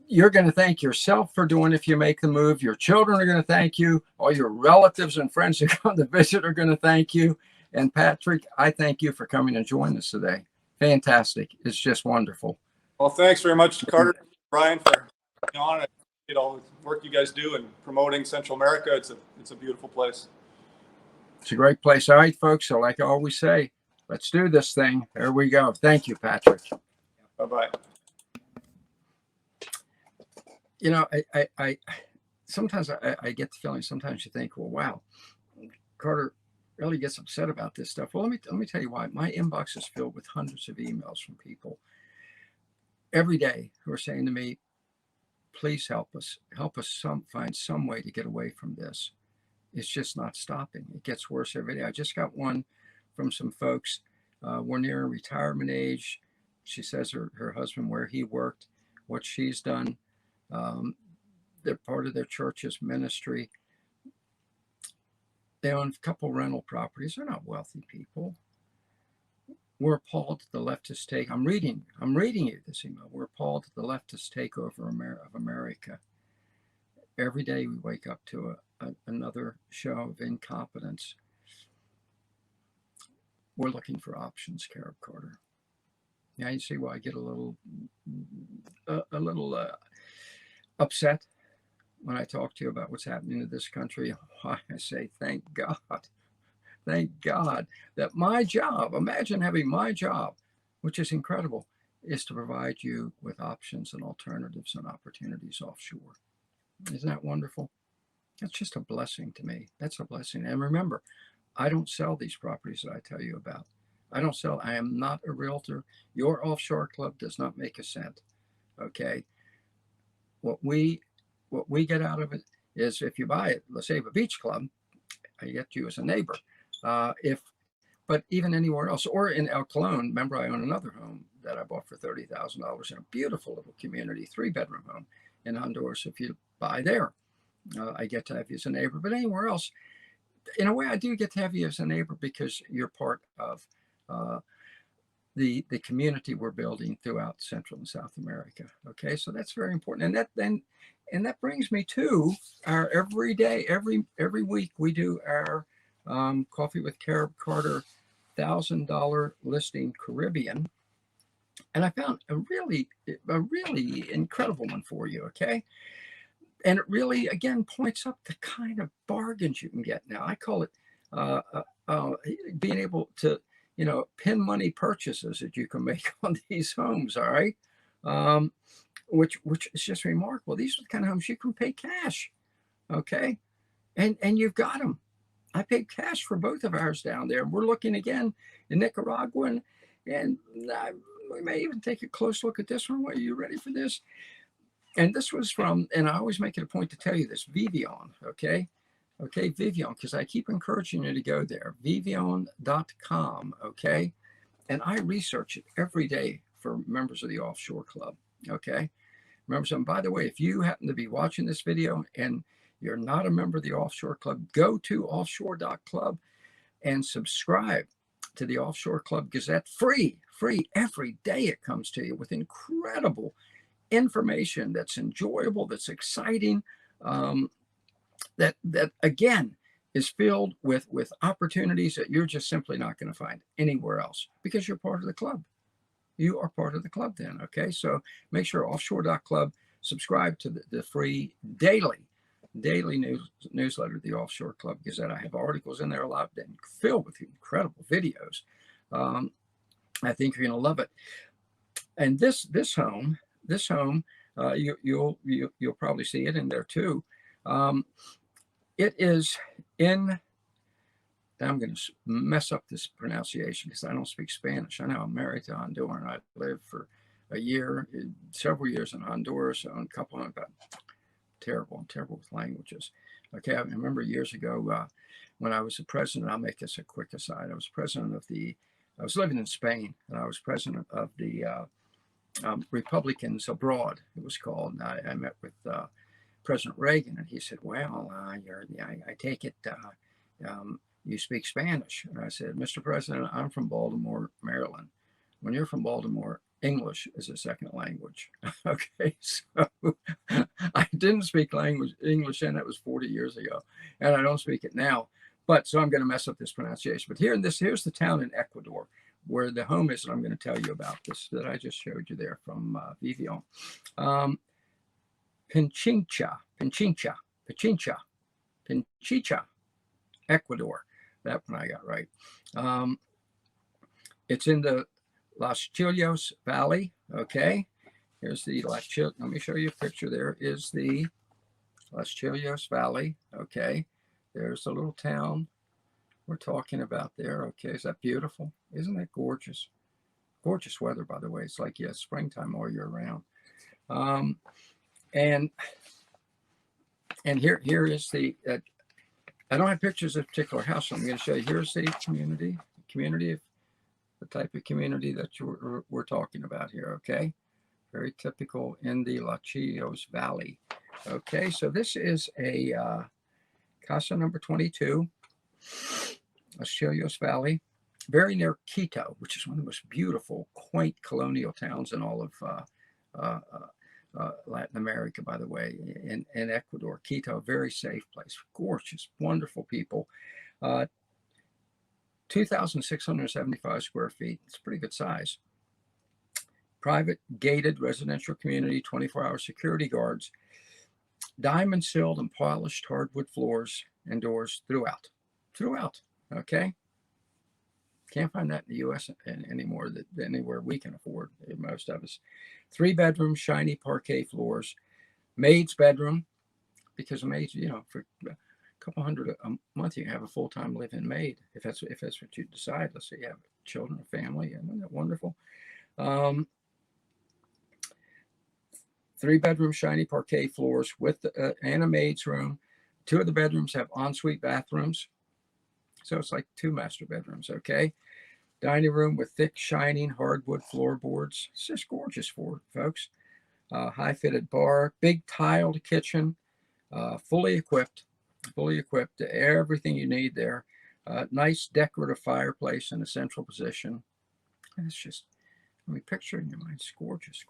you're going to thank yourself for doing if you make the move. Your children are going to thank you. All your relatives and friends who come to visit are going to thank you. And Patrick, I thank you for coming and joining us today. Fantastic. It's just wonderful. Well, thanks very much, Carter, Brian, for being on it. All the work you guys do in promoting Central America. It's a beautiful place. It's a great place. All right, folks. So like I always say, let's do this thing. There we go. Thank you, Patrick. Bye-bye. You know, I sometimes I get the feeling, sometimes you think, well, wow, Carter really gets upset about this stuff. Well, let me tell you why. My inbox is filled with hundreds of emails from people every day who are saying to me, please help us find some way to get away from this. It's just not stopping. It gets worse every day. I just got one from some folks. We're near retirement age. She says her husband, where he worked, what she's done. They're part of their church's ministry. They own a couple rental properties. They're not wealthy people. We're appalled at the leftist take. I'm reading you this email. We're appalled at the leftist takeover of America. Every day we wake up to another show of incompetence. We're looking for options, Carib Carter. Now you see why I get a little upset when I talk to you about what's happening to this country. I say, thank God that my job, imagine having my job, which is incredible, is to provide you with options and alternatives and opportunities offshore. Isn't that wonderful? That's just a blessing to me. That's a blessing. And remember, I don't sell these properties that I tell you about. I am not a realtor. Your offshore club does not make a cent. Okay. What we get out of it is, if you buy it, let's say a beach club, I get you as a neighbor. But even anywhere else, or in El Colon, remember I own another home that I bought for $30,000 in a beautiful little community, 3-bedroom home in Honduras. If you buy there, I get to have you as a neighbor. But anywhere else, in a way, I do get to have you as a neighbor because you're part of the community we're building throughout Central and South America. Okay, so that's very important. And that brings me to our every week we do our Coffee with Carib Carter $1,000 listing Caribbean. And I found a really incredible one for you. Okay. And it really, again, points up the kind of bargains you can get now. I call it being able to, pin money purchases that you can make on these homes. All right. Which is just remarkable. These are the kind of homes you can pay cash. Okay. And you've got them. I paid cash for both of ours down there. We're looking again in Nicaragua, and we may even take a close look at this one. Are you ready for this? And this was from, and I always make it a point to tell you this, Vivian, okay? Okay, Vivian, because I keep encouraging you to go there, vivian.com, okay? And I research it every day for members of the Offshore Club, okay? Remember something, by the way, if you happen to be watching this video and you're not a member of the Offshore Club, go to offshore.club and subscribe to the Offshore Club Gazette. Free. Every day it comes to you with incredible information that's enjoyable, that's exciting, that again is filled with opportunities that you're just simply not going to find anywhere else because you're part of the club. You are part of the club then, okay? So make sure offshore.club, subscribe to the free daily newsletter of the Offshore Club Gazette. I have articles in there a lot that filled with incredible videos. I think you're going to love it. And this home, you'll probably see it in there too. It is in. I'm going to mess up this pronunciation because I don't speak Spanish. I know I'm married to Honduran. I lived for several years in Honduras. I owned a couple of about. I'm terrible with languages. Okay, I remember years ago when I was the president, I'll make this a quick aside. I was living in Spain, and I was president of the Republicans Abroad, it was called. And I met with President Reagan, and he said, well, I take it you speak Spanish. And I said, Mr. President, I'm from Baltimore, Maryland. When you're from Baltimore, English is a second language. Okay, so I didn't speak English then. That was 40 years ago, and I don't speak it now. But so I'm going to mess up this pronunciation. But here's the town in Ecuador where the home is that I'm going to tell you about this that I just showed you there from Vivian. Pichincha, Ecuador. That one I got right. It's in the Los Chillos Valley. Okay, here's the Los Chillos. Let me show you a picture. There is the Los Chillos Valley. Okay, there's the little town we're talking about there. Okay, is that beautiful? Isn't that gorgeous? Gorgeous weather, by the way. It's like, yeah, springtime all year round. And here is the, I don't have pictures of a particular house, so I'm going to show you. Here's the community of the type of community that we're talking about here, okay? Very typical in the Los Chillos Valley. Okay, so this is a casa number 22, Los Chillos Valley, very near Quito, which is one of the most beautiful, quaint colonial towns in all of Latin America, by the way, in Ecuador. Quito, very safe place, gorgeous, wonderful people. 2,675 square feet. It's a pretty good size. Private gated residential community, 24-hour security guards, diamond sealed and polished hardwood floors and doors throughout. Okay. Can't find that in the U.S. anymore, anywhere we can afford, most of us. 3 bedrooms, shiny parquet floors, maid's bedroom, because maids, for a couple hundred a month, you can have a full-time live-in maid, if that's what you decide. Let's say you have children, a family, isn't that wonderful? 3 bedroom, shiny parquet floors with and a maid's room. 2 of the bedrooms have ensuite bathrooms. So it's like 2 master bedrooms, okay? Dining room with thick, shining hardwood floorboards. It's just gorgeous, folks. High-fitted bar, big tiled kitchen, fully equipped, everything you need there. Nice decorative fireplace in a central position. And it's just, picture in your mind, it's gorgeous.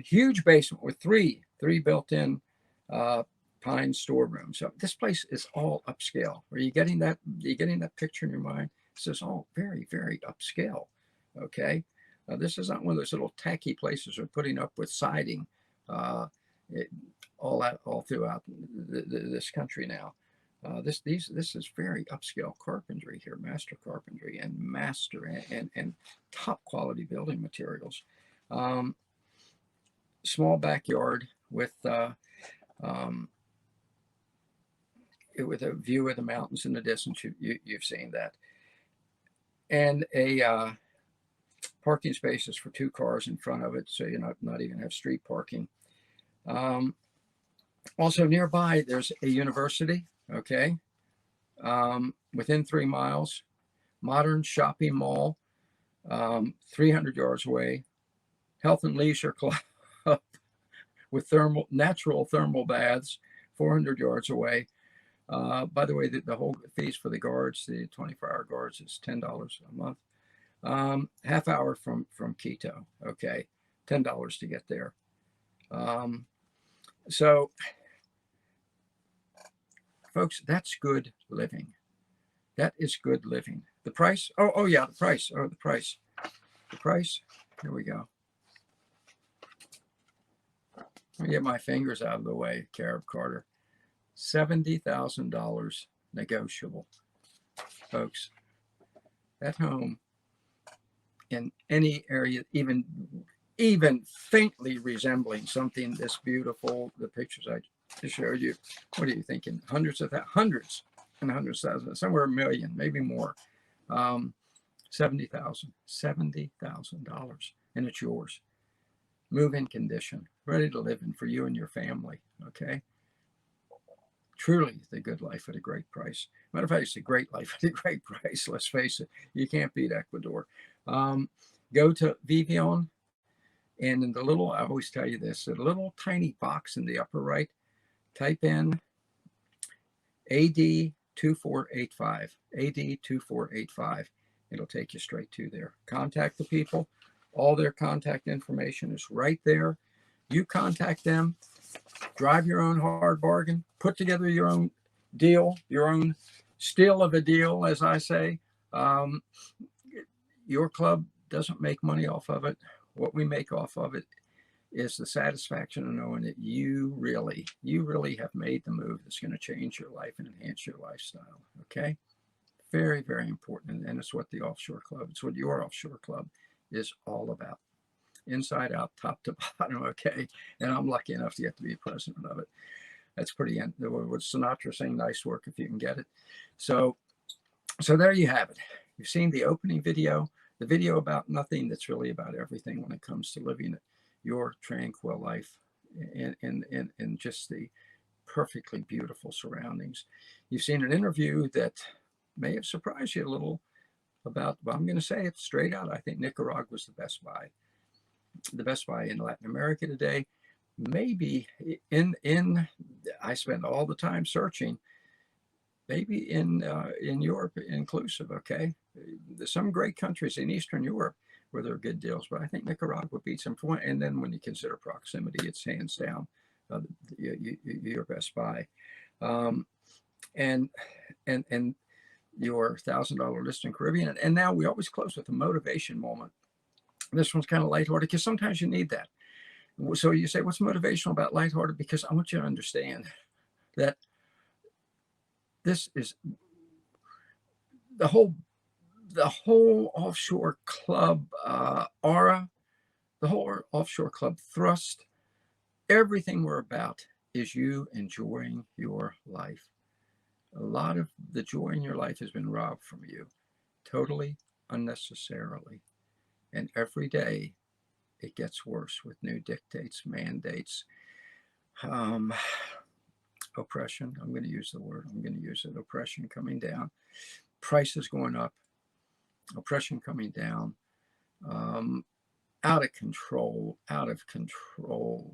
Huge basement with three built-in pine storerooms. So this place is all upscale. Are you getting that? Are you getting that picture in your mind? This is all very, very upscale. Okay, this is not one of those little tacky places they're putting up with siding all throughout this country now. This is very upscale carpentry here, master carpentry and and top quality building materials. Small backyard with a view of the mountains in the distance. You've seen that. And a parking spaces for 2 cars in front of it, so you're not even have street parking. Also nearby, there's a university, okay, within 3 miles, modern shopping mall, 300 yards away, health and leisure club with natural thermal baths, 400 yards away. By the way, the whole fees for the guards, the 24-hour guards, is $10 a month. Half hour from Quito, okay, $10 to get there. So, folks, that's good living. That is good living. The price? Oh yeah, the price. Oh, the price. The price. Here we go. Let me get my fingers out of the way, Carib Carter. $70,000 negotiable. Folks, that home in any area, even faintly resembling something this beautiful, the pictures I just showed you, what are you thinking? Hundreds and hundreds of thousands, somewhere a million, maybe more. $70,000, and it's yours. Move-in condition, ready to live in for you and your family, okay? Truly the good life at a great price. Matter of fact, it's a great life at a great price. Let's face it, you can't beat Ecuador. Go to Vivian, And in the little, I always tell you this, a little tiny box in the upper right, type in AD 2485, AD 2485. It'll take you straight to there. Contact the people. All their contact information is right there. You contact them, drive your own hard bargain, put together your own deal, your own steal of a deal, as I say. Your club doesn't make money off of it. What we make off of it is the satisfaction of knowing that you really have made the move that's going to change your life and enhance your lifestyle. Okay? Very, very important. And it's what the Offshore Club, it's what your Offshore Club is all about. Inside out, top to bottom, okay? And I'm lucky enough to get to be president of it. That's pretty, with Sinatra saying, nice work if you can get it. So there you have it. You've seen the opening video, the video about nothing that's really about everything when it comes to living your tranquil life in just the perfectly beautiful surroundings. You've seen an interview that may have surprised you a little about, well, I'm going to say it straight out. I think Nicaragua was the best buy in Latin America today. Maybe I spend all the time searching, maybe in Europe inclusive, okay? There's some great countries in Eastern Europe where there are good deals, but I think Nicaragua beats them for one. And then when you consider proximity, it's hands down your best buy. And your $1,000 list in Caribbean. And now we always close with a motivation moment. This one's kind of lighthearted because sometimes you need that. So you say, what's motivational about lighthearted? Because I want you to understand that this is the whole Offshore Club aura, the whole Offshore Club thrust, everything we're about is you enjoying your life. A lot of the joy in your life has been robbed from you, totally unnecessarily. And every day it gets worse with new dictates, mandates, oppression. I'm going to use the word. I'm going to use it. Oppression coming down. Prices going up. Oppression coming down. Out of control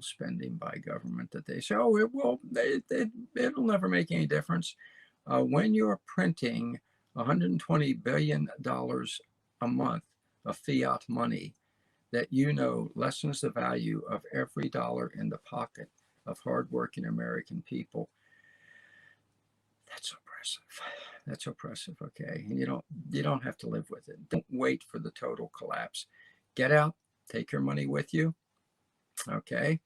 spending by government that they say, oh, it'll never make any difference. When you're printing $120 billion a month of fiat money, that lessens the value of every dollar in the pocket of hardworking American people. That's oppressive. That's oppressive, okay? And you don't have to live with it. Don't wait for the total collapse. Get out, take your money with you, okay?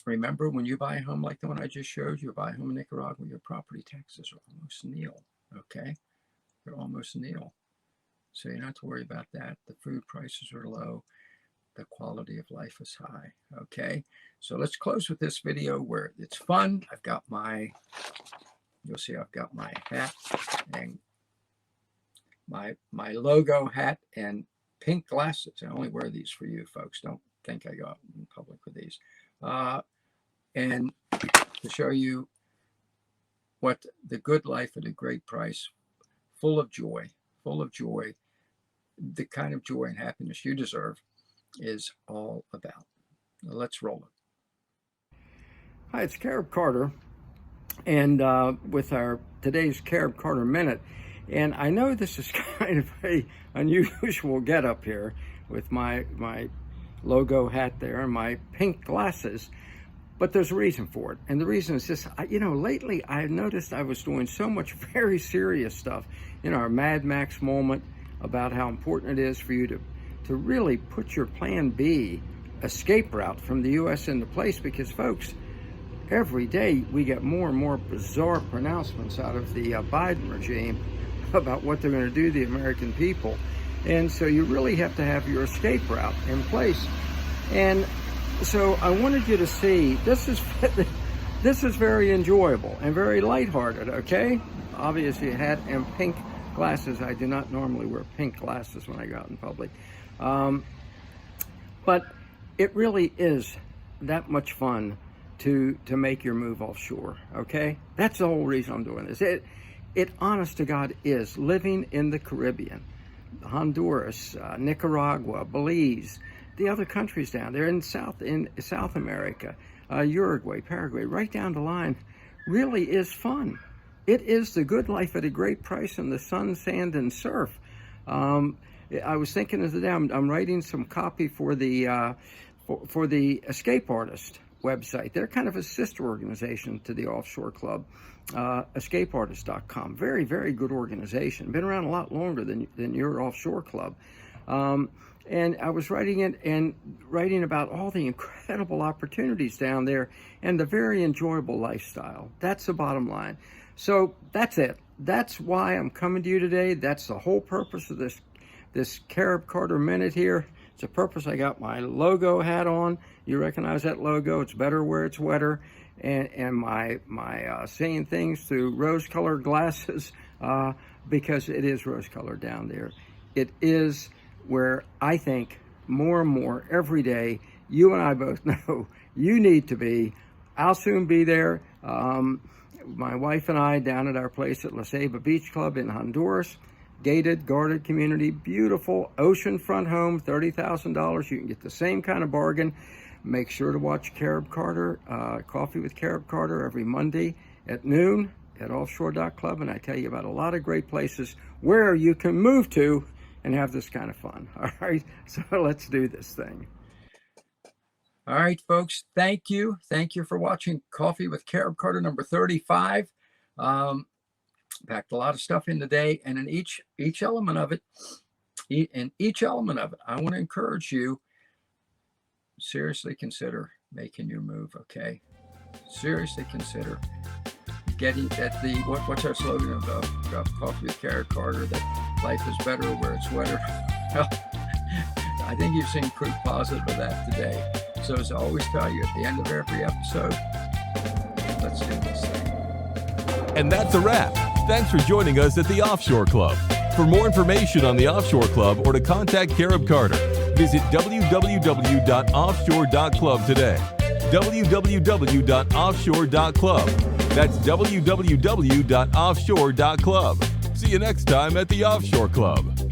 Remember, when you buy a home like the one I just showed you, buy a home in Nicaragua, your property taxes are almost nil, okay? They're almost nil. So you don't have to worry about that. The food prices are low. The quality of life is high, okay? So let's close with this video where it's fun. I've got you'll see I've got my hat and my logo hat and pink glasses. I only wear these for you folks. Don't think I go out in public with these. And to show you what the good life at a great price, full of joy, the kind of joy and happiness you deserve is all about. Let's roll it. Hi, it's Carib Carter, and with our today's Carib Carter Minute. And I know this is kind of a unusual getup here with my logo hat there and my pink glasses, but there's a reason for it. And the reason is this, lately I've noticed I was doing so much very serious stuff, our Mad Max moment about how important it is for you to really put your plan B escape route from the U.S. into place, because folks, every day we get more and more bizarre pronouncements out of the Biden regime about what they're going to do to the American people. And so you really have to have your escape route in place. And so I wanted you to see, this is very enjoyable and very lighthearted, okay? Obviously a hat and pink glasses. I do not normally wear pink glasses when I go out in public. But it really is that much fun to make your move offshore, okay? That's the whole reason I'm doing this. It honest to God is living in the Caribbean, Honduras, Nicaragua, Belize, the other countries down there in South America, Uruguay, Paraguay, right down the line, really is fun. It is the good life at a great price in the sun, sand, and surf. I was thinking of the day, I'm writing some copy for the Escape Artist website. They're kind of a sister organization to the Offshore Club, escapeartist.com. Very, very good organization. Been around a lot longer than your Offshore Club. And I was writing it and writing about all the incredible opportunities down there and the very enjoyable lifestyle. That's the bottom line. So that's it. That's why I'm coming to you today. That's the whole purpose of this Carib Carter Minute here. It's a purpose. I got my logo hat on. You recognize that logo. It's better where it's wetter. And my saying things through rose-colored glasses because it is rose-colored down there. It is where I think more and more every day, you and I both know you need to be. I'll soon be there. My wife and I down at our place at La Ceiba Beach Club in Honduras, gated, guarded community, beautiful oceanfront home, $30,000. You can get the same kind of bargain. Make sure to watch Carib Carter, Coffee with Carib Carter every Monday at noon at Offshore.club, and I tell you about a lot of great places where you can move to and have this kind of fun. All right, so let's do this thing. All right, folks, thank you. Thank you for watching Coffee with Carib Carter number 35. Packed a lot of stuff in today, and in each element of it, I want to encourage you, seriously consider making your move, okay? Seriously consider getting at the, what's our slogan of Coffee with Carib Carter, that life is better where it's wetter. Well, I think you've seen proof positive of that today. So as I always tell you at the end of every episode, let's do this thing. And that's a wrap. Thanks for joining us at the Offshore Club. For more information on the Offshore Club or to contact Carib Carter, visit www.offshore.club today. www.offshore.club. That's www.offshore.club. See you next time at the Offshore Club.